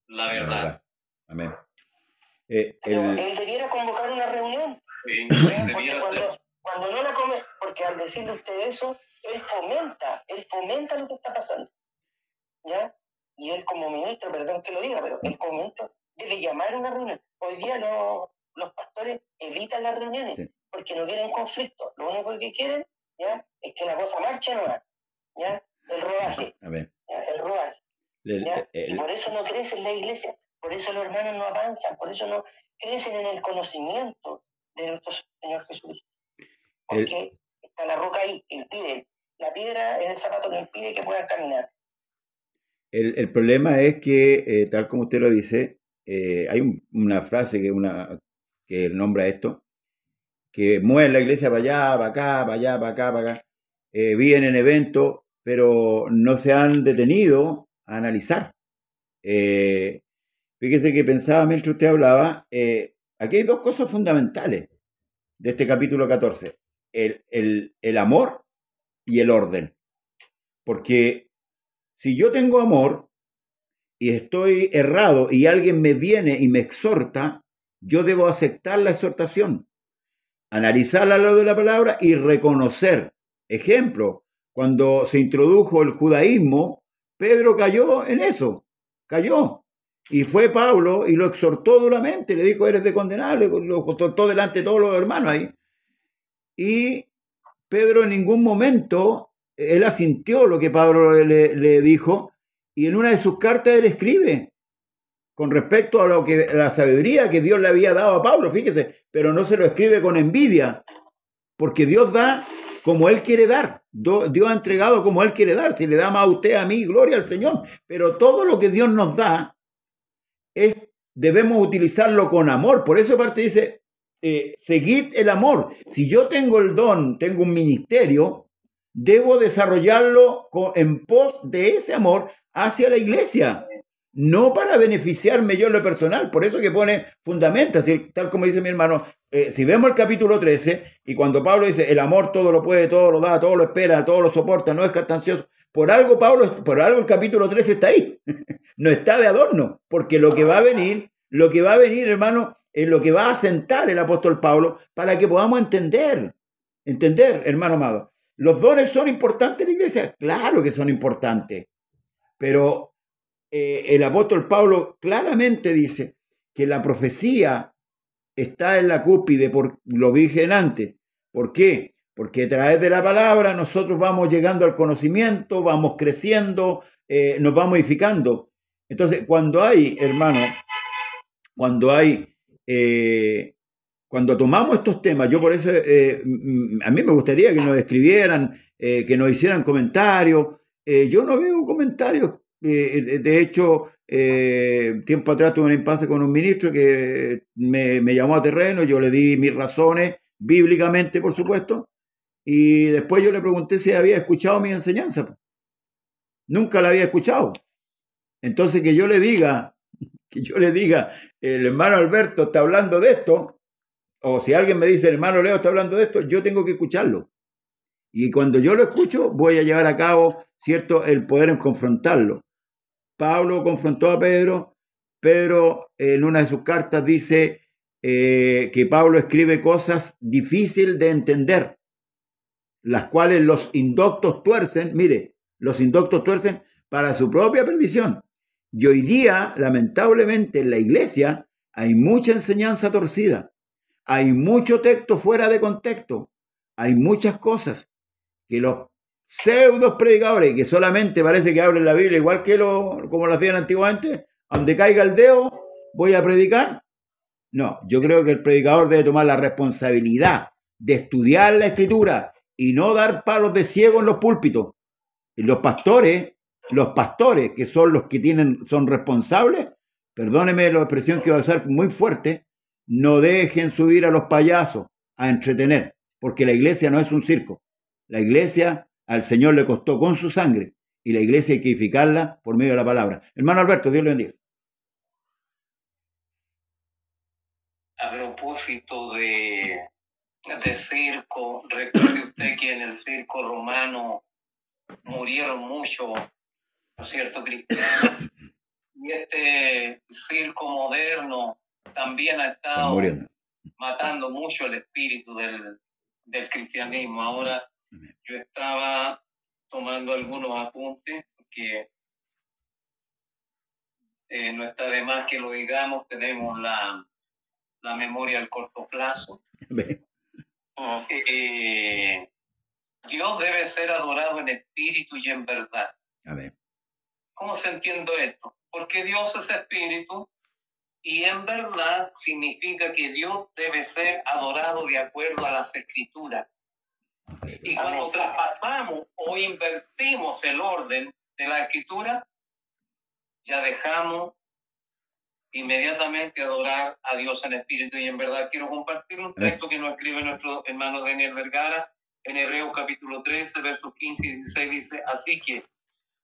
la verdad. Amén. Pero él debiera convocar una reunión. Sí, cuando no la come, porque al decirle usted eso, él fomenta lo que está pasando. ¿Ya? Y él como ministro, perdón que lo diga, pero él como ministro debe llamar a una reunión. Hoy día los pastores evitan las reuniones, sí, porque no quieren conflicto. Lo único que quieren, ¿ya?, es que la cosa marche nomás. ¿Ya? El rodaje. ¿Ya? El rodaje. Y por eso no crece en la iglesia. Por eso los hermanos no avanzan, por eso no crecen en el conocimiento de nuestro Señor Jesucristo. Porque está la roca ahí, impide, la piedra en el zapato que impide que puedan caminar. El problema es que, tal como usted lo dice, hay una frase que nombra esto, que mueven la iglesia para allá, para acá, para allá, para acá, para acá. Vienen eventos, pero no se han detenido a analizar. Fíjese que pensaba mientras usted hablaba, aquí hay dos cosas fundamentales de este capítulo 14, el amor y el orden. Porque si yo tengo amor y estoy errado y alguien me viene y me exhorta, yo debo aceptar la exhortación, analizar a lo de la palabra y reconocer. Ejemplo, cuando se introdujo el judaísmo, Pedro cayó en eso, cayó. Y fue Pablo y lo exhortó duramente, le dijo, eres de condenable, lo exhortó delante de todos los hermanos ahí. Y Pedro en ningún momento, él asintió lo que Pablo le dijo, y en una de sus cartas él escribe con respecto a la sabiduría que Dios le había dado a Pablo, fíjese, pero no se lo escribe con envidia, porque Dios da como Él quiere dar. Dios ha entregado como Él quiere dar. Si le da más a usted, a mí, gloria al Señor. Pero todo lo que Dios nos da, debemos utilizarlo con amor. Por eso aparte dice, seguid el amor. Si yo tengo el don, tengo un ministerio, debo desarrollarlo en pos de ese amor hacia la iglesia. No para beneficiarme yo en lo personal, por eso que pone fundamentos, tal como dice mi hermano, si vemos el capítulo 13, y cuando Pablo dice, el amor todo lo puede, todo lo da, todo lo espera, todo lo soporta, no es jactancioso, por algo el capítulo 13 está ahí, no está de adorno, porque lo que va a venir, hermano, es lo que va a asentar el apóstol Pablo para que podamos entender, hermano amado. ¿Los dones son importantes en la iglesia? Claro que son importantes, pero el apóstol Pablo claramente dice que la profecía está en la cúspide, lo dije antes. ¿Por qué? Porque a través de la palabra nosotros vamos llegando al conocimiento, vamos creciendo, nos vamos edificando. Entonces, cuando hay, hermano, cuando tomamos estos temas, yo por eso, a mí me gustaría que nos escribieran, que nos hicieran comentarios. Yo no veo comentarios. De hecho, tiempo atrás tuve un impasse con un ministro que me llamó a terreno, yo le di mis razones, bíblicamente por supuesto, y después yo le pregunté si había escuchado mi enseñanza. Nunca la había escuchado. Entonces que yo le diga, el hermano Alberto está hablando de esto, o si alguien me dice, hermano Leo está hablando de esto, yo tengo que escucharlo. Y cuando yo lo escucho, voy a llevar a cabo, ¿cierto?, el poder en confrontarlo. Pablo confrontó a Pedro. Pedro en una de sus cartas dice que Pablo escribe cosas difíciles de entender, las cuales los indoctos tuercen, mire, los indoctos tuercen para su propia perdición. Y hoy día, lamentablemente, en la iglesia hay mucha enseñanza torcida, hay mucho texto fuera de contexto, hay muchas cosas que los pseudos predicadores, que solamente parece que abren la Biblia igual que como lo hacían antiguamente, donde caiga el dedo, voy a predicar. No, yo creo que el predicador debe tomar la responsabilidad de estudiar la Escritura y no dar palos de ciego en los púlpitos. Y los pastores, que son los que son responsables, perdóneme la expresión que va a ser muy fuerte, no dejen subir a los payasos a entretener, porque la iglesia no es un circo. La iglesia al Señor le costó con su sangre y la iglesia hay que edificarla por medio de la palabra. Hermano Alberto, Dios le bendiga. A propósito de circo, recuerde usted que en el circo romano murieron muchos, ¿no es cierto?, cristianos. Y este circo moderno también ha estado matando mucho el espíritu del cristianismo. Ahora yo estaba tomando algunos apuntes, porque no está de más que lo digamos, tenemos la memoria al corto plazo. Dios debe ser adorado en espíritu y en verdad. Amén. ¿Cómo se entiende esto? Porque Dios es espíritu y en verdad significa que Dios debe ser adorado de acuerdo a las escrituras. Y cuando traspasamos o invertimos el orden de la escritura, ya dejamos inmediatamente adorar a Dios en espíritu y en verdad. Quiero compartir un texto que nos escribe nuestro hermano Daniel Vergara en Hebreos capítulo 13, versos 15 y 16. Dice: así que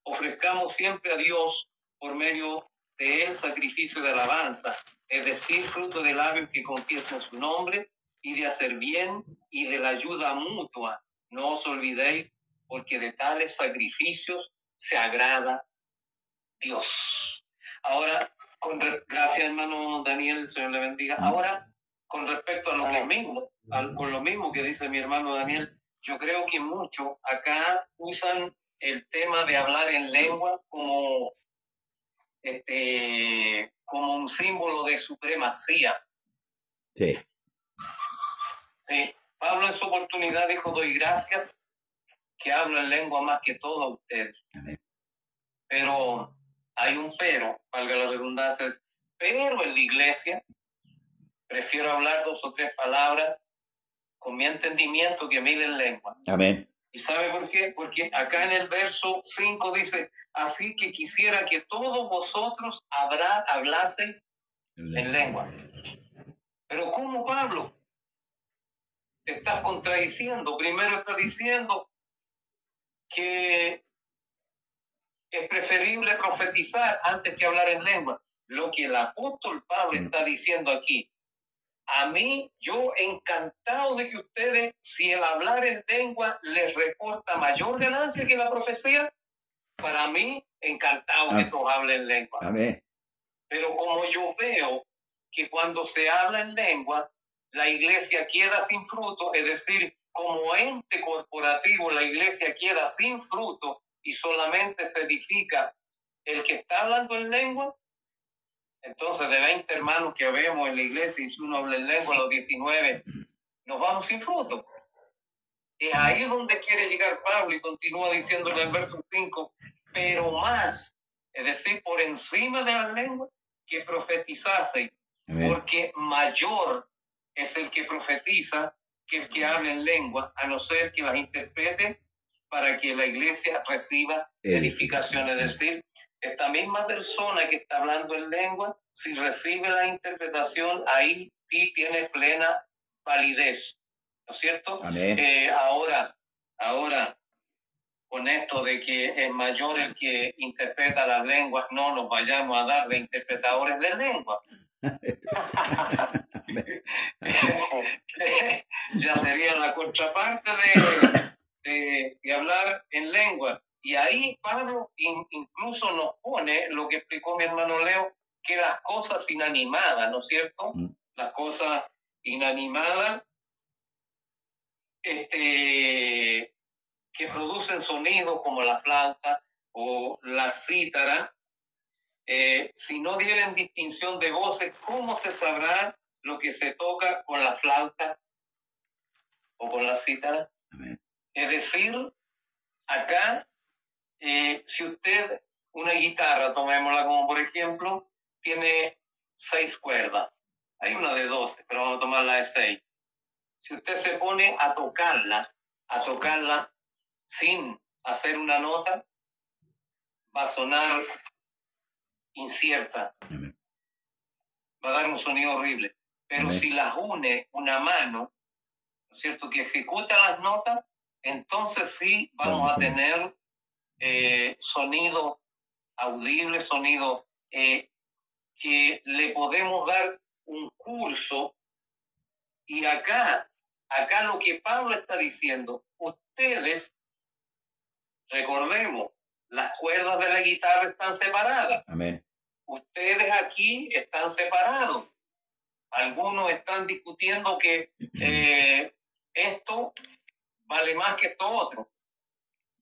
ofrezcamos siempre a Dios por medio de él sacrificio de alabanza, es decir, fruto de labios que confiesen su nombre, y de hacer bien y de la ayuda mutua. No os olvidéis, porque de tales sacrificios se agrada Dios. Ahora, gracias hermano Daniel, el Señor le bendiga. Ahora, con respecto a con lo mismo que dice mi hermano Daniel, yo creo que muchos acá usan el tema de hablar en lengua como un símbolo de supremacía. Sí. Sí. Pablo en su oportunidad dijo: doy gracias que hablo en lengua más que todos ustedes. Amén. Pero hay un pero, valga la redundancia, pero en la iglesia prefiero hablar 2 o 3 palabras con mi entendimiento que 1000 en lengua. Amén. ¿Y sabe por qué? Porque acá en el verso 5 dice: así que quisiera que todos vosotros hablaseis en lengua. Pero ¿cómo, Pablo? Te estás contradiciendo. Primero está diciendo que es preferible profetizar antes que hablar en lengua. Lo que el apóstol Pablo está diciendo aquí: a mí, yo encantado de que ustedes, si el hablar en lengua les reporta mayor ganancia que la profecía, para mí, encantado que todos hablen en lengua. Amén. Pero como yo veo que cuando se habla en lengua, la iglesia queda sin fruto, es decir, como ente corporativo, la iglesia queda sin fruto y solamente se edifica el que está hablando en lengua. Entonces, de 20 hermanos que vemos en la iglesia, y si uno habla en lengua a los 19, nos vamos sin fruto. Es ahí donde quiere llegar Pablo y continúa diciendo en el verso 5, pero más, es decir, por encima de la lengua, que profetizase, porque mayor es el que profetiza que el que habla en lengua, a no ser que las interprete para que la iglesia reciba edificación. Es decir, esta misma persona que está hablando en lengua, si recibe la interpretación, ahí sí tiene plena validez, ¿no es cierto? Amén. Ahora, con esto de que es mayor el que interpreta las lenguas, no nos vayamos a dar de interpretadores de lengua. Ya sería la contraparte de hablar en lengua. Y ahí Pablo incluso nos pone lo que explicó mi hermano Leo, que las cosas inanimadas, ¿no es cierto? Las cosas inanimadas que producen sonidos como la flauta o la cítara, si no dieren distinción de voces, ¿cómo se sabrá lo que se toca con la flauta o con la cítara? Amén. Es decir, acá, si usted, una guitarra, tomémosla como por ejemplo, tiene 6 cuerdas. Hay una de 12, pero vamos a tomarla de 6. Si usted se pone a tocarla sin hacer una nota, va a sonar incierta. Amén. Va a dar un sonido horrible. Pero Amén. si las une una mano, ¿no es cierto?, que ejecuta las notas, entonces sí vamos a tener sonido audible, sonido que le podemos dar un curso. Y acá lo que Pablo está diciendo, ustedes, recordemos, las cuerdas de la guitarra están separadas. Amén. Ustedes aquí están separados. Algunos están discutiendo que esto vale más que esto otro.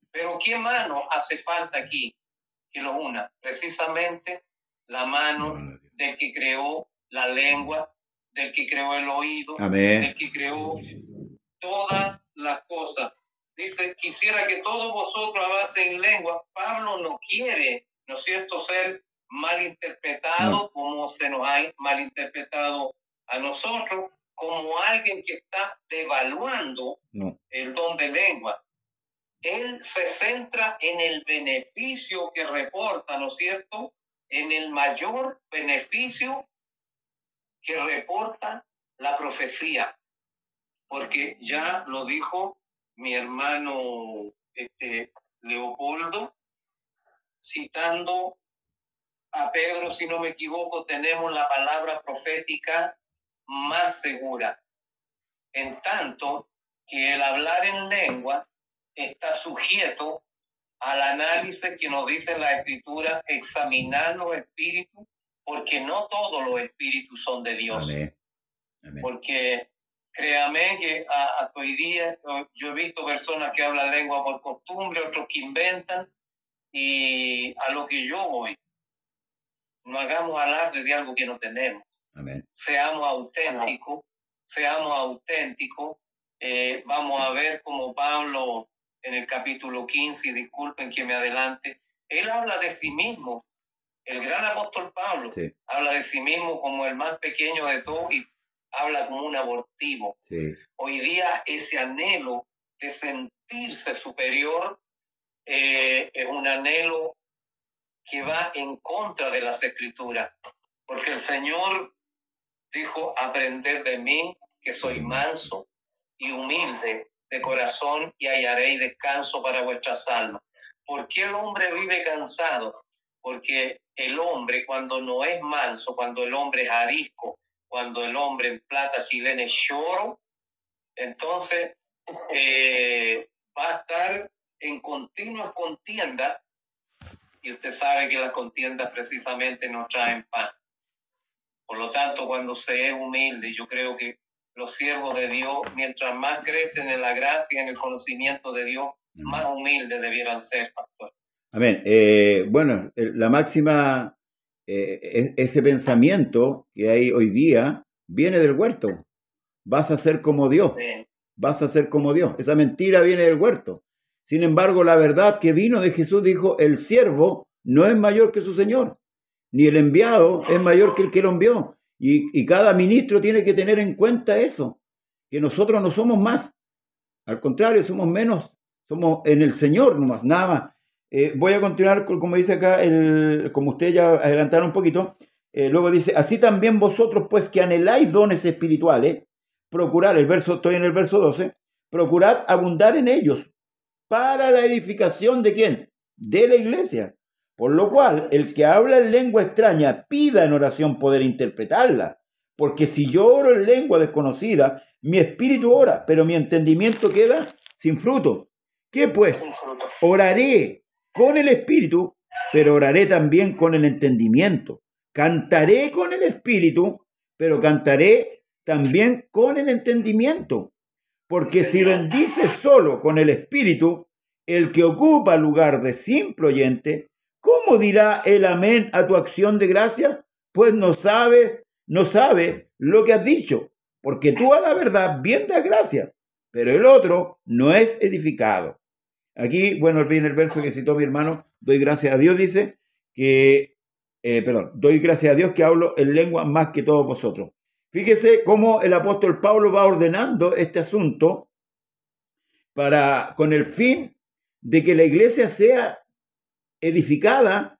Pero ¿qué mano hace falta aquí que los una? Precisamente la mano del que creó la lengua, del que creó el oído, Amén. del que creó todas las cosas. Dice, quisiera que todos vosotros hablasen lengua. Pablo no quiere, ¿no es cierto?, ser malinterpretado como se nos ha malinterpretado a nosotros, como alguien que está devaluando el don de lengua. Él se centra en el beneficio que reporta, ¿no es cierto?, en el mayor beneficio que reporta la profecía. Porque ya lo dijo mi hermano Leopoldo, citando a Pedro, si no me equivoco, tenemos la palabra profética más segura. En tanto que el hablar en lengua está sujeto al análisis que nos dice la Escritura, examinar los espíritus, porque no todos los espíritus son de Dios. Amén. Amén. Porque créame que hasta hoy día yo he visto personas que hablan lengua por costumbre, otros que inventan, y a lo que yo voy, no hagamos alarde de algo que no tenemos. Amén. Seamos auténticos, vamos a ver como Pablo en el capítulo 15, y disculpen que me adelante, él habla de sí mismo, el gran apóstol Pablo, sí, habla de sí mismo como el más pequeño de todos y habla como un abortivo. Sí. Hoy día ese anhelo de sentirse superior es un anhelo que va en contra de las Escrituras, porque el Señor dijo, aprended de mí, que soy manso y humilde de corazón, y hallaréis descanso para vuestras almas. ¿Por qué el hombre vive cansado? Porque el hombre, cuando no es manso, cuando el hombre es arisco, cuando el hombre en plata chilena es choro, entonces va a estar en continuas contiendas, y usted sabe que las contiendas precisamente no traen paz. Por lo tanto, cuando se es humilde, yo creo que los siervos de Dios, mientras más crecen en la gracia y en el conocimiento de Dios, más humildes debieran ser, pastor. Amén. Bueno, la máxima, ese pensamiento que hay hoy día, viene del huerto. Vas a ser como Dios. Sí. Vas a ser como Dios. Esa mentira viene del huerto. Sin embargo, la verdad que vino de Jesús dijo, el siervo no es mayor que su Señor, ni el enviado es mayor que el que lo envió. Y cada ministro tiene que tener en cuenta eso, que nosotros no somos más. Al contrario, somos menos. Somos en el Señor nomás, nada más. Voy a continuar, como dice acá, como ustedes ya adelantaron un poquito. Luego dice, así también vosotros, pues que anheláis dones espirituales, procurad, estoy en el verso 12, procurad abundar en ellos para la edificación ¿de quién? De la iglesia. Por lo cual, el que habla en lengua extraña pida en oración poder interpretarla, Porque si yo oro en lengua desconocida, mi espíritu ora, pero mi entendimiento queda sin fruto. ¿Qué pues? Sin fruto. Oraré con el espíritu, pero oraré también con el entendimiento. Cantaré con el espíritu, pero cantaré también con el entendimiento. Porque si bendices solo con el espíritu, el que ocupa lugar de simple oyente, ¿cómo dirá el amén a tu acción de gracia? Pues no sabe lo que has dicho, porque tú a la verdad bien das gracia, pero el otro no es edificado. Aquí, bueno, viene el verso que citó mi hermano, doy gracias a Dios, dice, doy gracias a Dios que hablo en lengua más que todos vosotros. Fíjese cómo el apóstol Pablo va ordenando este asunto con el fin de que la iglesia sea edificada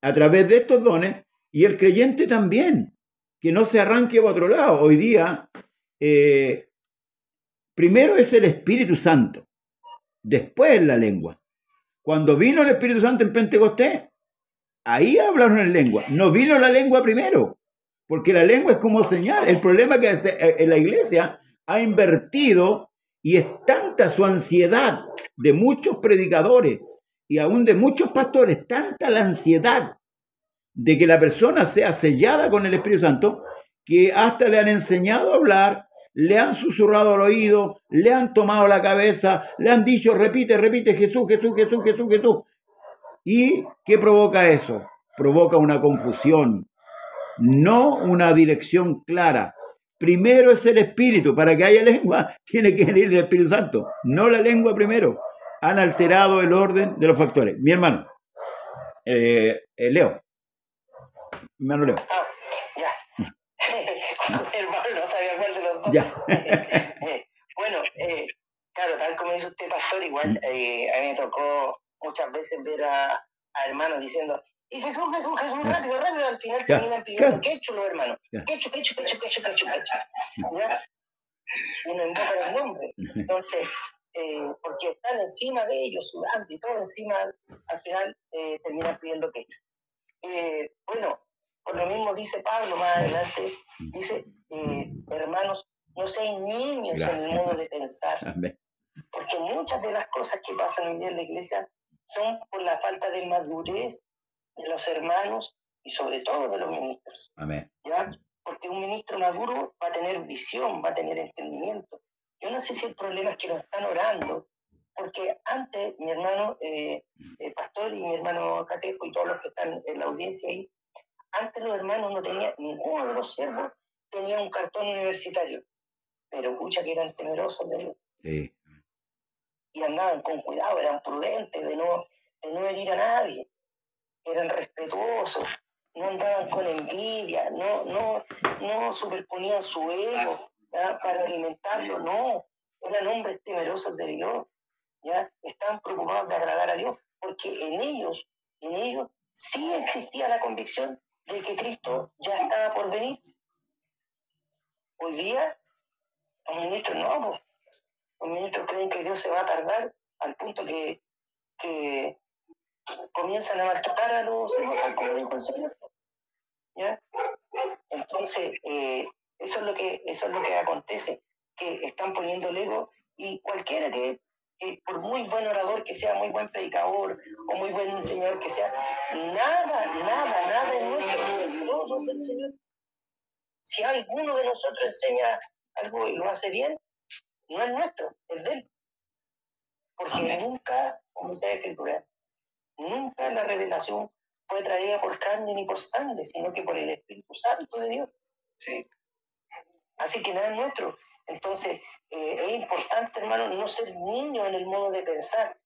a través de estos dones y el creyente también, que no se arranque para otro lado. Hoy día, primero es el Espíritu Santo, después la lengua. Cuando vino el Espíritu Santo en Pentecostés, ahí hablaron en lengua. No vino la lengua primero, porque la lengua es como señal. El problema es que la iglesia ha invertido y es tanta su ansiedad de muchos predicadores y aún de muchos pastores, tanta la ansiedad de que la persona sea sellada con el Espíritu Santo, que hasta le han enseñado a hablar, le han susurrado al oído, le han tomado la cabeza, le han dicho, repite, Jesús, Jesús, Jesús, Jesús, Jesús. ¿Y qué provoca eso? Provoca una confusión, no una dirección clara. Primero es el Espíritu. Para que haya lengua, tiene que venir el Espíritu Santo, no la lengua primero. Han alterado el orden de los factores. Mi hermano, Leo. Mi hermano Leo. Ah, ya. Hermano, no sabía cuál de los dos. Ya. Bueno, claro, tal como dice usted, pastor, igual a mí me tocó muchas veces ver a hermanos diciendo, y Jesús, rápido, al final terminan pidiendo quechu los hermanos. Quechu. ¿Ya? Y no invocan el nombre. Entonces, porque están encima de ellos, sudando y todo encima, al final terminan pidiendo quechu. Bueno, por lo mismo dice Pablo más adelante, dice, hermanos, no sean niños en el modo de pensar. Amén. Porque muchas de las cosas que pasan hoy día en la iglesia son por la falta de madurez de los hermanos y sobre todo de los ministros. Amén. ¿Ya? Porque un ministro maduro va a tener visión, va a tener entendimiento. Yo no sé si el problema es que no están orando, porque antes mi hermano pastor y mi hermano Catejo y todos los que están en la audiencia ahí, antes los hermanos no tenían, ninguno de los siervos tenía un cartón universitario, pero escucha que eran temerosos de Dios. Sí. Y andaban con cuidado, eran prudentes de no herir a nadie, eran respetuosos, no andaban con envidia, no superponían su ego, ¿ya? Para alimentarlo, no, eran hombres temerosos de Dios, ¿ya? Estaban preocupados de agradar a Dios, porque en ellos sí existía la convicción de que Cristo ya estaba por venir. Hoy día, los ministros no, pues. Los ministros creen que Dios se va a tardar al punto que comienzan a maltratar a los hijos, tal como dijo el Señor. ¿Ya? Entonces, eso es lo que acontece, que están poniendo el ego, y cualquiera que por muy buen orador que sea, muy buen predicador o muy buen enseñador que sea, nada es nuestro, todo es del Señor. Si alguno de nosotros enseña algo y lo hace bien, no es nuestro, es de él. Porque nunca, como dice la Escritura, nunca la revelación fue traída por carne ni por sangre, sino que por el Espíritu Santo de Dios. Sí. Así que nada es nuestro. Entonces, es importante, hermano, no ser niño en el modo de pensar.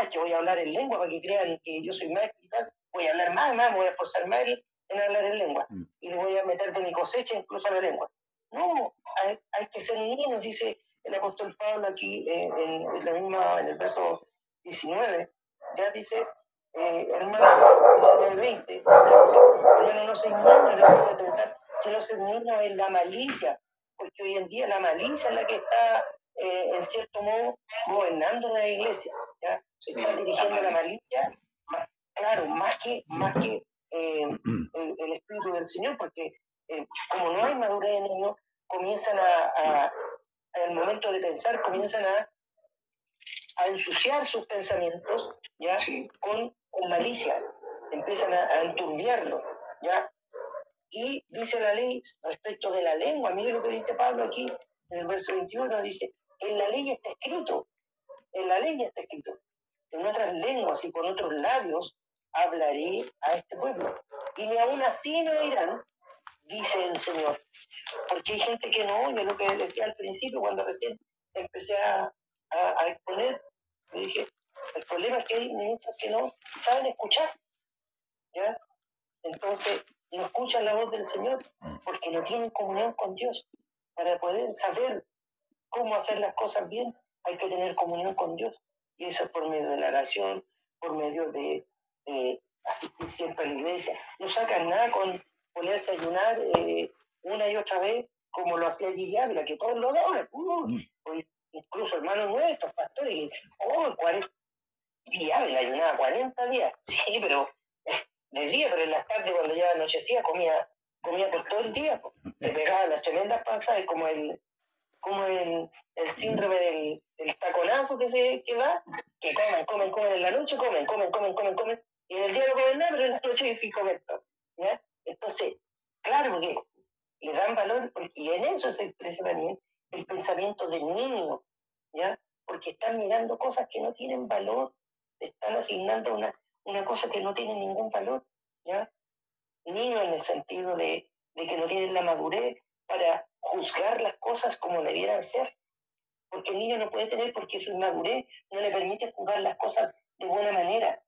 Que voy a hablar en lengua para que crean que yo soy maestro y tal. Voy a hablar más, me voy a esforzar más en hablar en lengua. Y le voy a meter de mi cosecha incluso a la lengua. No, hay que ser niños, dice el apóstol Pablo aquí en el verso 19. Ya dice, hermano, 19:20, hermano, no se niños en el modo de pensar, sino ser niños en la malicia. Porque hoy en día la malicia es la que está, en cierto modo, gobernando la iglesia. ¿Ya? Se está dirigiendo la malicia, más que el Espíritu del Señor, porque como no hay madurez en ellos, comienzan al momento de pensar, comienzan a ensuciar sus pensamientos, ¿ya? Sí. Con malicia, empiezan a enturbiarlo, ¿ya? Y dice la ley respecto de la lengua, mire lo que dice Pablo aquí en el verso 21, dice, en la ley está escrito, en la ley está escrito, en otras lenguas y con otros labios hablaré a este pueblo, y ni aún así no oirán, dice el Señor. Porque hay gente que no oye, lo que decía al principio, cuando recién empecé a exponer, le dije, el problema es que hay ministros que no saben escuchar, ¿ya? Entonces, no escuchan la voz del Señor porque no tienen comunión con Dios. Para poder saber cómo hacer las cosas bien, hay que tener comunión con Dios. Y eso es por medio de la oración, por medio de asistir siempre a la iglesia. No sacan nada con ponerse a ayunar una y otra vez, como lo hacía Gigi Ávila, que todos lo daban. Incluso hermanos nuestros, pastores, 40, Gigi Ávila ayunaba 40 días. Sí, pero de día, pero en las tardes, cuando ya anochecía, comía por todo el día. Se pegaba las tremendas pasadas, como el síndrome del taconazo que da, que comen en la noche, comen, y en el día no comen nada, pero en la noche sí comen todo, ¿ya? Entonces, claro, porque le dan valor, y en eso se expresa también el pensamiento del niño, ¿ya? Porque están mirando cosas que no tienen valor, están asignando una cosa que no tiene ningún valor, ¿ya? Niño en el sentido de que no tienen la madurez para juzgar las cosas como debieran ser, porque el niño no puede tener, porque su inmadurez no le permite juzgar las cosas de buena manera.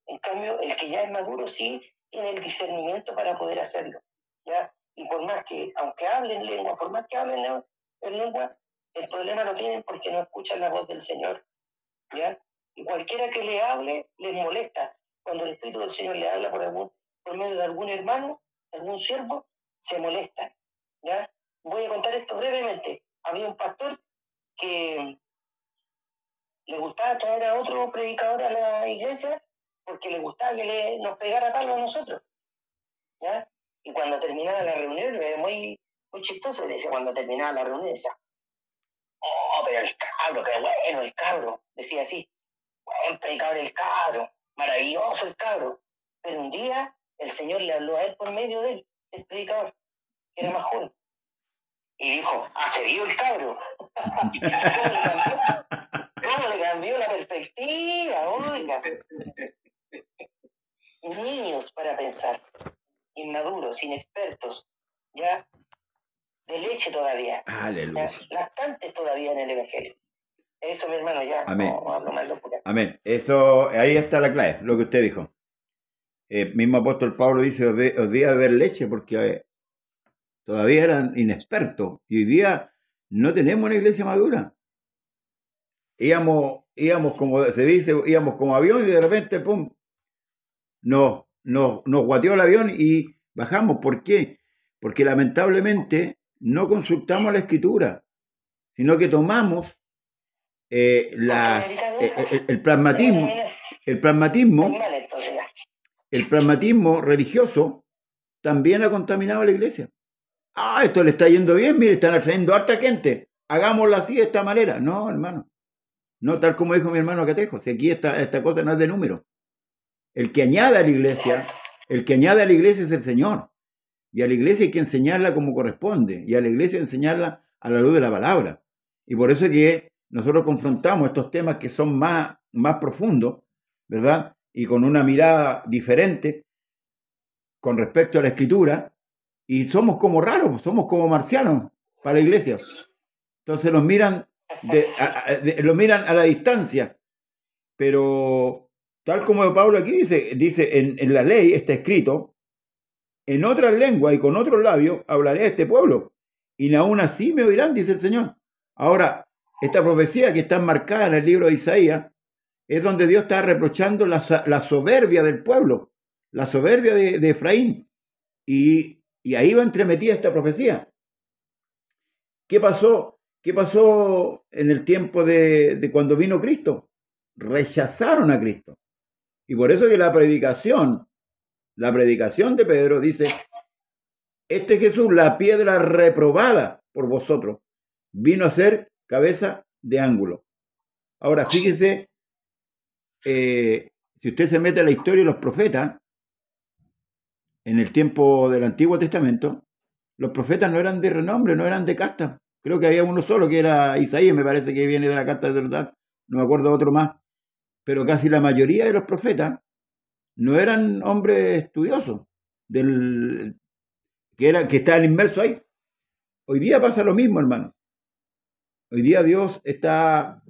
En cambio, el que ya es maduro sí tiene el discernimiento para poder hacerlo, ¿ya? Y por más que, aunque hablen lengua, por más que hablen en lengua, el problema lo tienen porque no escuchan la voz del Señor, ¿ya? Y cualquiera que le hable les molesta. Cuando el Espíritu del Señor le habla por medio de algún hermano, algún siervo, se molesta, ¿ya? Voy a contar esto brevemente. Había un pastor que le gustaba traer a otro predicador a la iglesia porque le gustaba que nos pegara palo a nosotros, ¿ya? Y cuando terminaba la reunión, era muy chistoso, decía, cuando terminaba la reunión, decía, oh, pero el cabro, qué bueno el cabro, decía así, buen predicador el cabro, maravilloso el cabro. Pero un día el Señor le habló a él por medio de él, el predicador, que era más joven, y dijo, se vio el cabro. ¿Cómo le cambió la perspectiva? Oiga. Niños para pensar, inmaduros, inexpertos, ya de leche todavía, lactantes todavía en el Evangelio. Eso, mi hermano, ya. Amén. No hablo más locura. Amén. Eso, ahí está la clave, lo que usted dijo. Mismo apóstol Pablo dice, os di a beber leche porque todavía eran inexpertos. Y hoy día no tenemos una iglesia madura. Íbamos como se dice, íbamos como avión y de repente, pum, nos guateó el avión y bajamos. ¿Por qué? Porque lamentablemente no consultamos la Escritura, sino que tomamos el pragmatismo religioso también ha contaminado a la iglesia. Esto le está yendo bien, mire, están atrayendo harta gente, hagámoslo así de esta manera. No, hermano, no, tal como dijo mi hermano Catejo, si aquí esta cosa no es de número. El que añade a la iglesia es el Señor, y a la iglesia hay que enseñarla como corresponde, y a la iglesia enseñarla a la luz de la palabra. Y por eso es que nosotros confrontamos estos temas que son más profundos, ¿verdad? Y con una mirada diferente con respecto a la Escritura, y somos como raros, somos como marcianos para la iglesia. Entonces los miran a la distancia, pero tal como Pablo aquí dice en la ley está escrito, en otras lenguas y con otros labios hablaré a este pueblo, y aún así me oirán, dice el Señor. Ahora, esta profecía que está enmarcada en el libro de Isaías es donde Dios está reprochando la soberbia del pueblo, la soberbia de Efraín, y ahí va entremetida esta profecía. ¿Qué pasó en el tiempo de cuando vino Cristo? Rechazaron a Cristo. Y por eso que la predicación de Pedro dice, Este Jesús, la piedra reprobada por vosotros, vino a ser cabeza de ángulo. Ahora, fíjese, si usted se mete a la historia de los profetas, en el tiempo del Antiguo Testamento, los profetas no eran de renombre, no eran de casta. Creo que había uno solo, que era Isaías, me parece que viene de la casta de Jordán, no me acuerdo otro más. Pero casi la mayoría de los profetas no eran hombres estudiosos, que estaban inmersos ahí. Hoy día pasa lo mismo, hermanos. Hoy día Dios está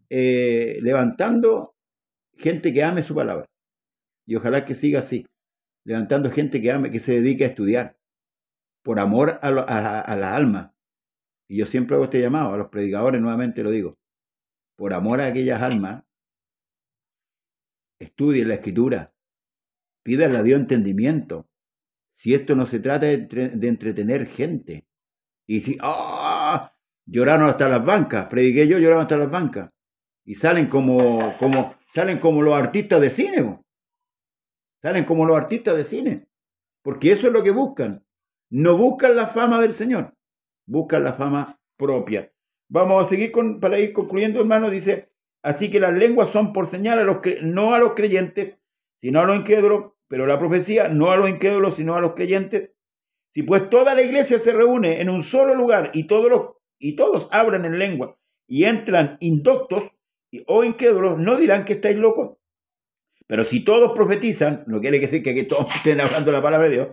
levantando gente que ame su palabra. Y ojalá que siga así, levantando gente que ame, que se dedique a estudiar, por amor a la alma. Y yo siempre hago este llamado a los predicadores, nuevamente lo digo, por amor a aquellas almas, estudien la Escritura, pídanle a Dios entendimiento. Si esto no se trata de entretener gente. Y si, lloraron hasta las bancas, prediqué yo, lloraron hasta las bancas. Y salen como los artistas de cine, ¿no? Salen como los artistas de cine. Porque eso es lo que buscan. No buscan la fama del Señor, buscan la fama propia. Vamos a seguir para ir concluyendo, hermano. Dice, así que las lenguas son por señal no a los creyentes, sino a los incrédulos, pero la profecía no a los incrédulos, sino a los creyentes. Si pues toda la iglesia se reúne en un solo lugar y todos hablan en lengua y entran indoctos o incrédulos, no dirán que estáis locos. Pero si todos profetizan, no quiere decir que todos estén hablando la palabra de Dios,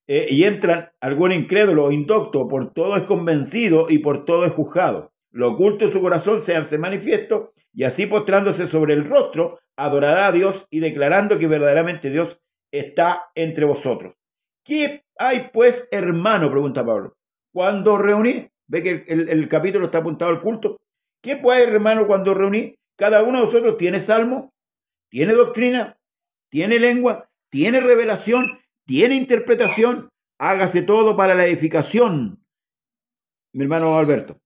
y entran algún incrédulo o indocto, por todo es convencido y por todo es juzgado. Lo oculto de su corazón se hace manifiesto, y así postrándose sobre el rostro, adorará a Dios y declarando que verdaderamente Dios está entre vosotros. ¿Qué hay pues, hermano? Pregunta Pablo. Cuando reuní, ve que el capítulo está apuntado al culto. ¿Qué pues, hermano, cuando reuní? Cada uno de vosotros tiene salmo, tiene doctrina, tiene lengua, tiene revelación, tiene interpretación. Hágase todo para la edificación. Mi hermano Alberto.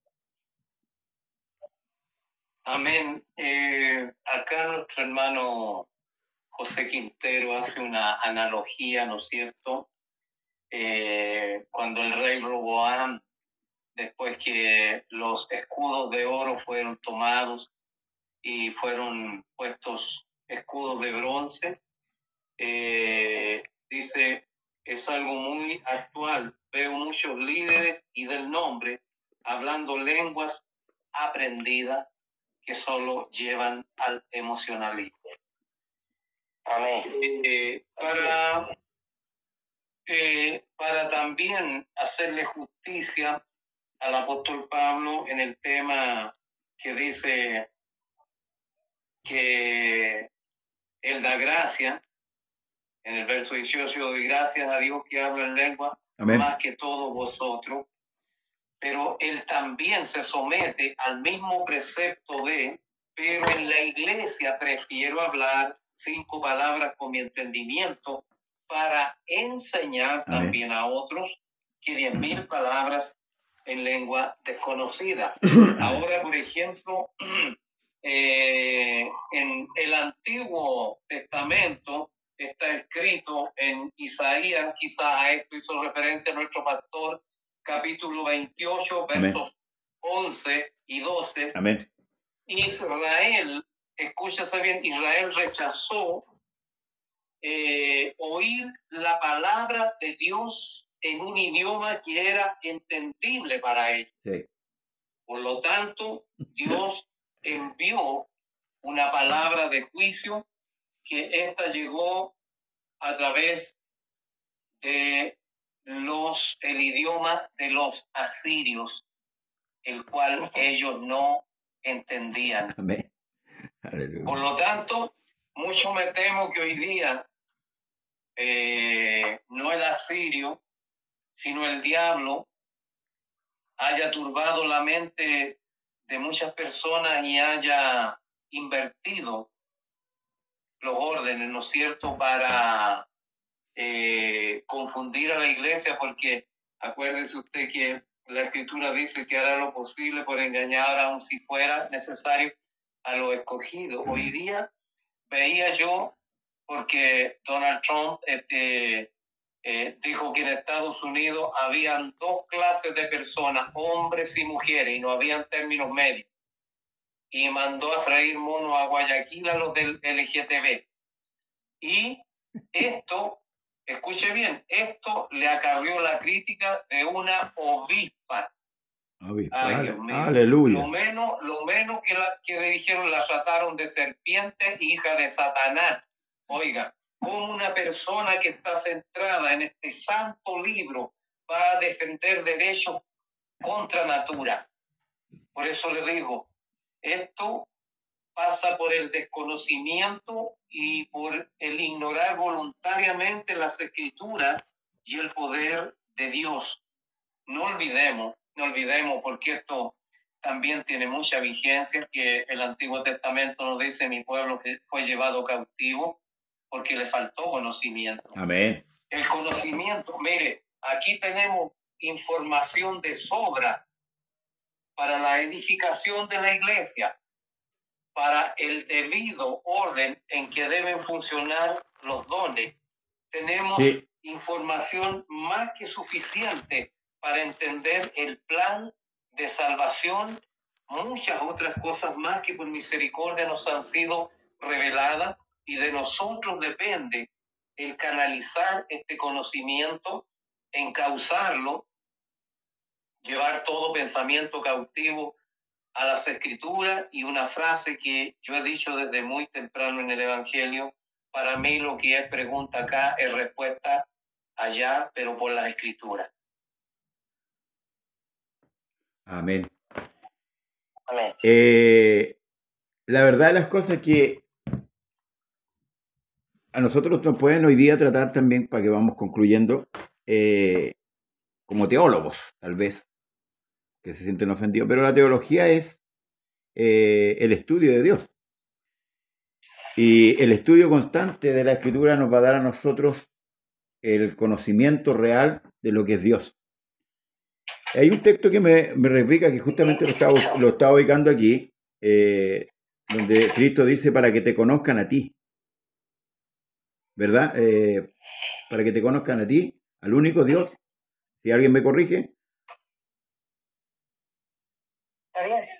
Amén. Acá nuestro hermano José Quintero hace una analogía, ¿no es cierto? Cuando el rey Roboam, después que los escudos de oro fueron tomados y fueron puestos escudos de bronce, dice, es algo muy actual. Veo muchos líderes y del nombre hablando lenguas aprendidas que solo llevan al emocionalismo. Amén. Para también hacerle justicia al apóstol Pablo en el tema que dice que él da gracia, en el verso 18, doy gracias a Dios que habla en lengua, Amén, más que todos vosotros, pero él también se somete al mismo precepto pero en la iglesia prefiero hablar 5 palabras con mi entendimiento para enseñar amén, también a otros que 10.000 palabras en lengua desconocida. Ahora, por ejemplo, en el Antiguo Testamento está escrito en Isaías, quizás a esto hizo referencia nuestro pastor, capítulo 28, versos 11 y 12. amén. Israel, escúchase bien, Israel rechazó oír la palabra de Dios en un idioma que era entendible para ellos. Sí. Por lo tanto, Dios envió una palabra de juicio que esta llegó a través de el idioma de los asirios, el cual ellos no entendían. Amén. Aleluya. Por lo tanto, mucho me temo que hoy día no el asirio, sino el diablo haya turbado la mente de muchas personas y haya invertido los órdenes, ¿no es cierto?, para confundir a la iglesia, porque acuérdese usted que la Escritura dice que hará lo posible por engañar, aun si fuera necesario, a los escogidos. Hoy día veía yo, porque Donald Trump dijo que en Estados Unidos habían dos clases de personas, hombres y mujeres, y no habían términos medios. Y mandó a freír monos a Guayaquil a los del LGTB. Y esto, escuche bien, esto le acarrió la crítica de una obispa. Ay, Dios mío. Aleluya. Lo menos que le dijeron, la trataron de serpiente, hija de Satanás. Oiga, ¿cómo una persona que está centrada en este santo libro va a defender derechos contra natura? Por eso le digo, esto pasa por el desconocimiento y por el ignorar voluntariamente las escrituras y el poder de Dios. No olvidemos, porque esto también tiene mucha vigencia, que el Antiguo Testamento nos dice: mi pueblo fue llevado cautivo porque le faltó conocimiento. Amén. El conocimiento, mire, aquí tenemos información de sobra para la edificación de la iglesia, para el debido orden en que deben funcionar los dones. Tenemos información más que suficiente para entender el plan de salvación, muchas otras cosas más que por misericordia nos han sido reveladas, y de nosotros depende el canalizar este conocimiento, encauzarlo, llevar todo pensamiento cautivo a las escrituras. Y una frase que yo he dicho desde muy temprano en el Evangelio: para mí lo que es pregunta acá es respuesta allá, pero por las escrituras. Amén. Amén. La verdad de las cosas es que a nosotros nos pueden hoy día tratar también, para que vamos concluyendo, como teólogos, tal vez, que se sienten ofendidos, pero la teología es el estudio de Dios. Y el estudio constante de la Escritura nos va a dar a nosotros el conocimiento real de lo que es Dios. Hay un texto que me replica, que justamente lo estaba ubicando aquí, donde Cristo dice: para que te conozcan a ti, ¿verdad? Para que te conozcan a ti, al único Dios. Si alguien me corrige.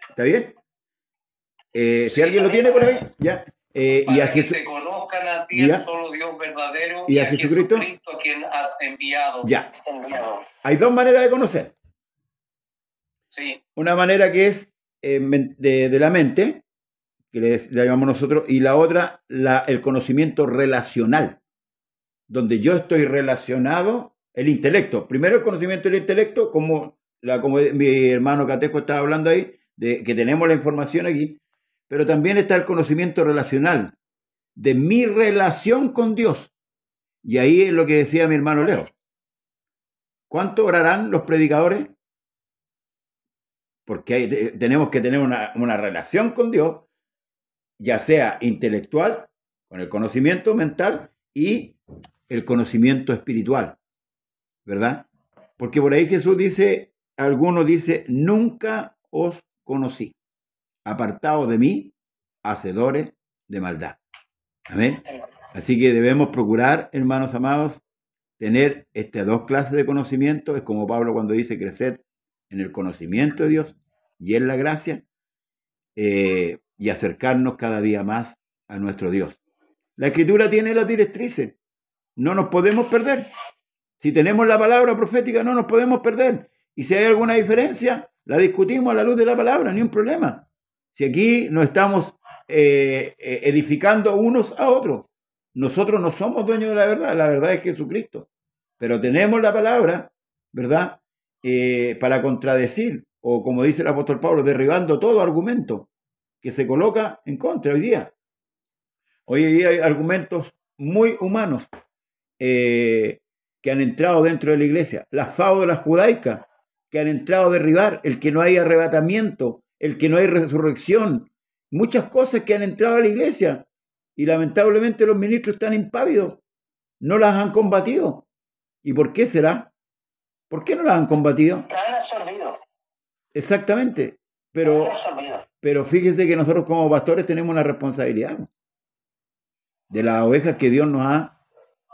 ¿Está bien? Si alguien lo tiene por ahí, ya. Y a Jesús, que te conozcan a ti, el solo Dios verdadero, y a Jesucristo, a quien has enviado. Ya. Hay dos maneras de conocer. Sí. Una manera que es de la mente, que le llamamos nosotros, y la otra, el conocimiento relacional, donde yo estoy relacionado, el intelecto. Primero el conocimiento del intelecto, como mi hermano Catejo estaba hablando ahí, de que tenemos la información aquí, pero también está el conocimiento relacional, de mi relación con Dios. Y ahí es lo que decía mi hermano Leo. ¿Cuánto orarán los predicadores? Porque tenemos que tener una relación con Dios, ya sea intelectual, con el conocimiento mental, y el conocimiento espiritual, ¿verdad? Porque por ahí Jesús dice, algunos dice: nunca os conocí, apartados de mí, hacedores de maldad. Amén. Así que debemos procurar, hermanos amados, tener estas dos clases de conocimiento. Es como Pablo cuando dice: creced en el conocimiento de Dios y en la gracia, y acercarnos cada día más a nuestro Dios. La Escritura tiene las directrices, no nos podemos perder. Si tenemos la palabra profética, no nos podemos perder. Y si hay alguna diferencia, la discutimos a la luz de la palabra, ni un problema. Si aquí nos estamos edificando unos a otros, nosotros no somos dueños de la verdad es Jesucristo. Pero tenemos la palabra, ¿verdad? Para contradecir, o como dice el apóstol Pablo, derribando todo argumento que se coloca en contra hoy día. Hoy día hay argumentos muy humanos que han entrado dentro de la iglesia. Las fábulas judaicas que han entrado a derribar, el que no hay arrebatamiento, el que no hay resurrección, muchas cosas que han entrado a la iglesia, y lamentablemente los ministros están impávidos, no las han combatido. ¿Y por qué será? ¿Por qué no las han combatido? La han absorbido. Exactamente, pero fíjese que nosotros como pastores tenemos una responsabilidad de las ovejas que Dios nos ha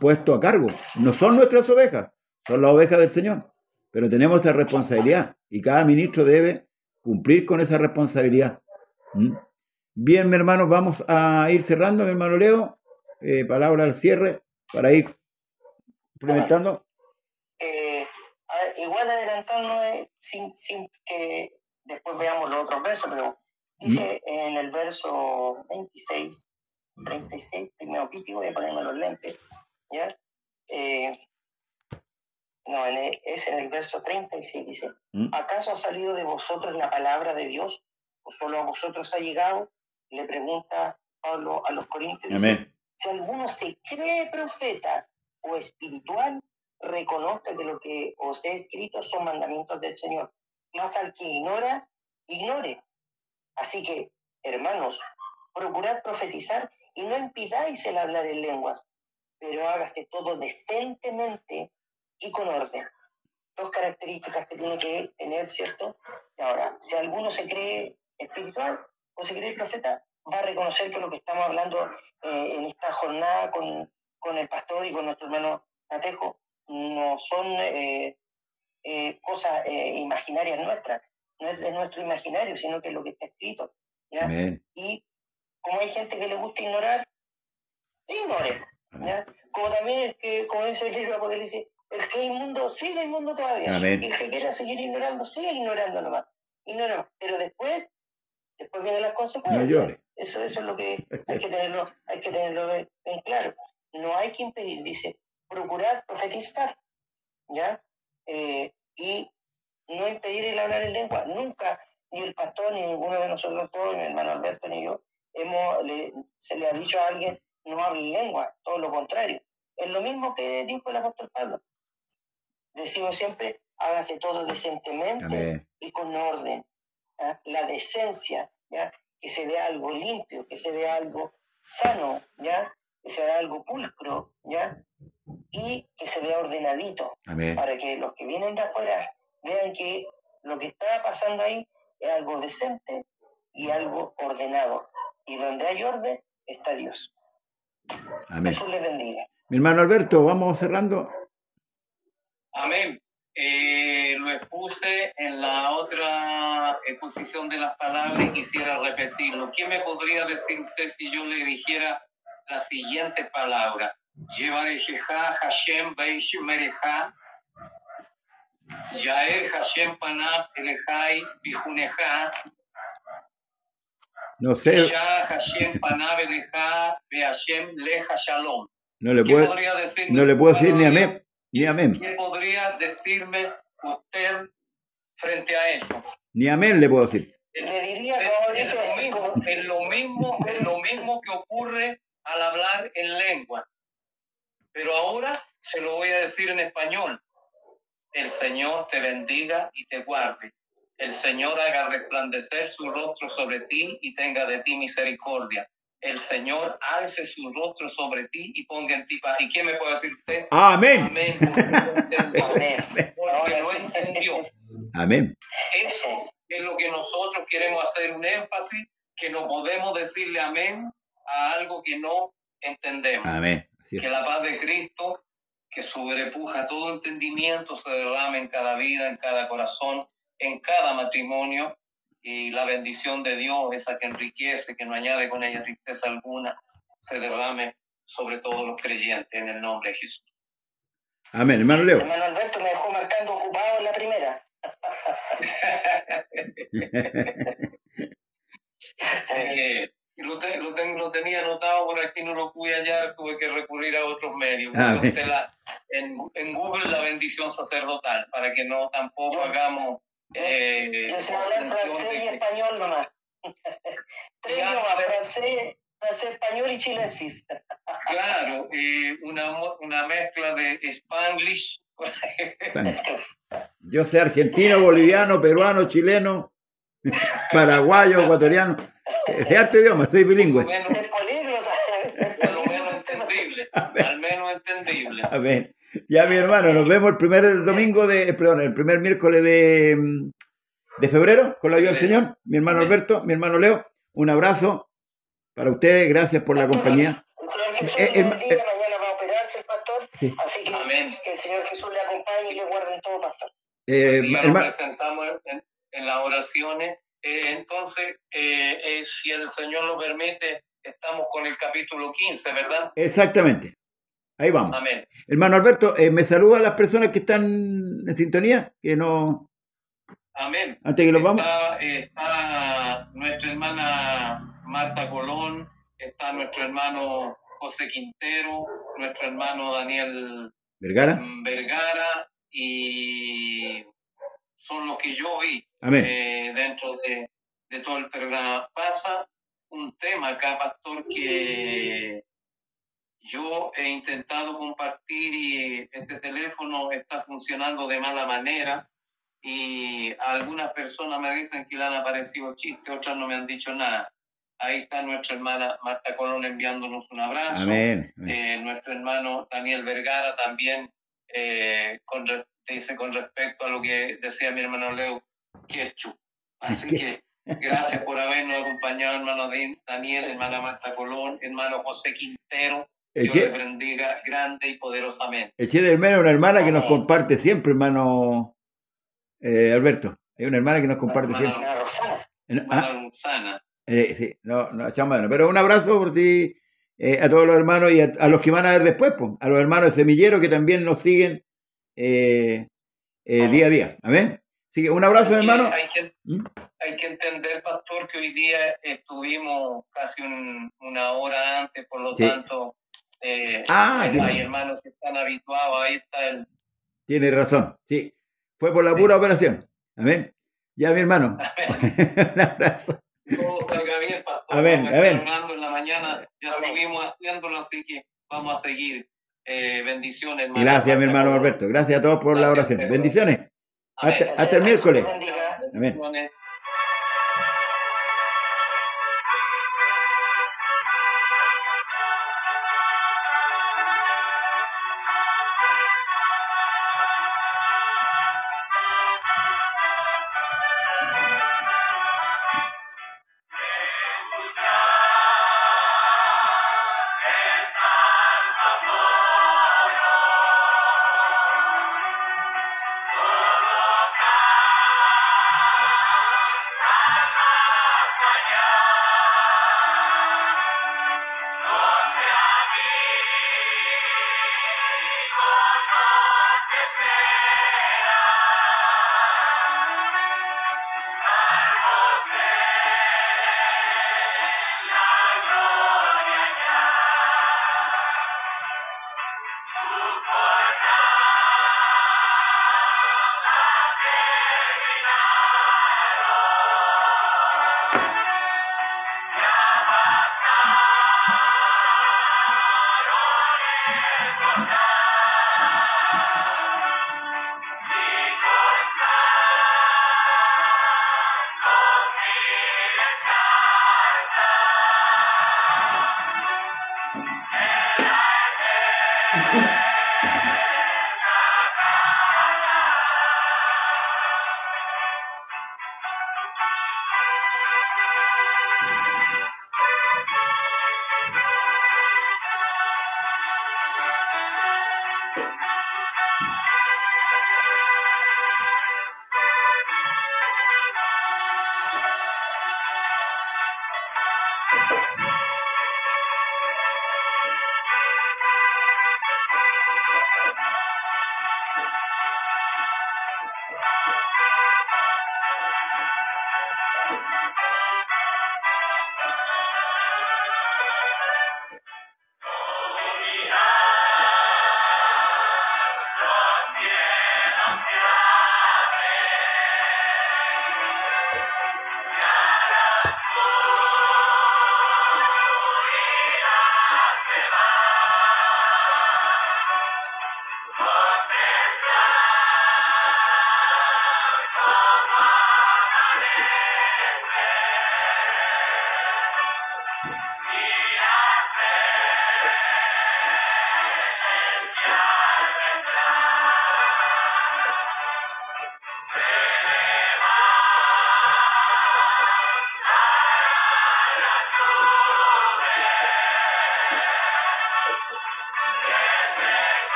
puesto a cargo. No son nuestras ovejas, son las ovejas del Señor. Pero tenemos esa responsabilidad y cada ministro debe cumplir con esa responsabilidad. Bien, mi hermano, vamos a ir cerrando, mi hermano Leo. Palabra al cierre para ir implementando. Igual adelantando, sin que después veamos los otros versos, pero dice en el verso 26, 36, primero crítico, voy a ponerme los lentes, ¿ya? Es en el verso 36, dice, ¿acaso ha salido de vosotros la palabra de Dios? ¿O solo a vosotros ha llegado? Le pregunta Pablo a los Corintios. Dice, si alguno se cree profeta o espiritual, reconozca que lo que os he escrito son mandamientos del Señor. Mas al que ignora, ignore. Así que, hermanos, procurad profetizar y no impidáis el hablar en lenguas, pero hágase todo decentemente y con orden. Dos características que tiene que tener, ¿cierto? Ahora, si alguno se cree espiritual o se cree profeta, va a reconocer que lo que estamos hablando en esta jornada con el pastor y con nuestro hermano Natejo no son cosas imaginarias nuestras, no es de nuestro imaginario, sino que es lo que está escrito, ¿ya? Y como hay gente que le gusta ignorar, ignore, ¿ya? Como también el que, como dice el libro de Apocalipsis, el que es inmundo sigue inmundo todavía. Y el que quiera seguir ignorando, sigue ignorando nomás. Ignora. Pero después vienen las consecuencias. No, eso es lo que hay que tenerlo en claro. No hay que impedir, dice, procurad profetizar, ¿ya? Y no impedir el hablar en lengua. Nunca, ni el pastor, ni ninguno de nosotros todos, mi hermano Alberto, ni yo, se le ha dicho a alguien, no hable en lengua, todo lo contrario. Es lo mismo que dijo el apóstol Pablo. Decimos siempre, hágase todo decentemente y con orden. ¿Ya? La decencia, ¿ya? Que se vea algo limpio, que se vea algo sano, ¿ya? Que se vea algo pulcro, ¿ya? Y que se vea ordenadito. Para que los que vienen de afuera vean que lo que está pasando ahí es algo decente y algo ordenado. Y donde hay orden, está Dios. Jesús les bendiga. Mi hermano Alberto, vamos cerrando. Amén. Lo expuse en la otra exposición de las palabras y quisiera repetirlo. ¿Qué me podría decir usted si yo le dijera la siguiente palabra? Yevarejeja Hashem Beish Mereja Yaer Hashem Panab Elejai Bijuneja. No sé. Ya Hashem Panab Eleja Beashem Leja Shalom. No le puedo decir ni amén. Ni amén. ¿Qué podría decirme usted frente a eso? Ni amén le puedo decir. Le diría, es lo mismo que ocurre al hablar en lengua. Pero ahora se lo voy a decir en español. El Señor te bendiga y te guarde. El Señor haga resplandecer su rostro sobre ti y tenga de ti misericordia. El Señor alce su rostro sobre ti y ponga en ti paz. ¿Y qué me puede decir usted? Amén. Amén. Porque no entendió. Amén. Eso es lo que nosotros queremos hacer un énfasis, que no podemos decirle amén a algo que no entendemos. Amén. Así es. Que la paz de Cristo, que sobrepuja todo entendimiento, se derrame en cada vida, en cada corazón, en cada matrimonio. Y la bendición de Dios, esa que enriquece, que no añade con ella tristeza alguna, se derrame sobre todos los creyentes en el nombre de Jesús. Amén, hermano Leo. Hermano Alberto me dejó marcando ocupado en la primera. Lo tenía anotado por aquí, no lo pude hallar, tuve que recurrir a otros medios. En Google la bendición sacerdotal, para que no tampoco hagamos... yo sé hablar francés y español nomás. Tres idiomas, francés, español y chilensis. Claro, una mezcla de Spanglish. Yo sé argentino, boliviano, peruano, chileno, paraguayo, ecuatoriano. Es harto idioma, soy bilingüe. Al menos entendible. Al menos entendible. Amén. Ya, mi hermano, nos vemos el primer el primer miércoles de febrero, con la ayuda del Señor. Mi hermano Alberto, mi hermano Leo, un abrazo para ustedes, gracias por la compañía. Mañana va a operar cárcel, pastor. Sí. Así que Amén. que el Señor Jesús le acompañe y le guarde en todo, pastor. Hoy día nos presentamos en las oraciones. Entonces, si el Señor lo permite, estamos con el capítulo 15, ¿verdad? Exactamente. Ahí vamos. Amén. Hermano Alberto, me saluda a las personas que están en sintonía, que no... Amén. Antes que los vamos. Está nuestra hermana Marta Colón, está nuestro hermano José Quintero, nuestro hermano Daniel Vergara, y son los que yo vi dentro de todo el programa. Pasa un tema acá, pastor, que yo he intentado compartir y este teléfono está funcionando de mala manera. Y algunas personas me dicen que le han aparecido chistes, otras no me han dicho nada. Ahí está nuestra hermana Marta Colón enviándonos un abrazo. Amén. Nuestro hermano Daniel Vergara también dice con respecto a lo que decía mi hermano Leo, Quechu. Así que gracias por habernos acompañado, hermano Daniel, hermana Marta Colón, hermano José Quintero. Dios le bendiga grande y poderosamente. El Che del Meno es una hermana que nos comparte siempre, hermano Alberto. Hay una hermana que nos comparte siempre. Hermana Rosana. Hermana Rosana. Sí, no, echamos mano. Pero un abrazo por si a todos los hermanos y a los que van a ver después, pues, a los hermanos de Semillero que también nos siguen día a día. Amén. Así que un abrazo, hermano. Hay que entender, pastor, que hoy día estuvimos casi una hora antes, por lo tanto, hay hermanos que están habituados, ahí está el... Tiene razón, sí. Fue por la pura operación. Amén. Ya, mi hermano. Un abrazo. Todo salga bien, pastor. Amén, amén. En la mañana ya estuvimos haciéndolo, así que vamos a seguir. Bendiciones, hermano. Gracias, mi hermano Alberto. Gracias a todos por la oración. Bendiciones. Hasta el miércoles. Amén.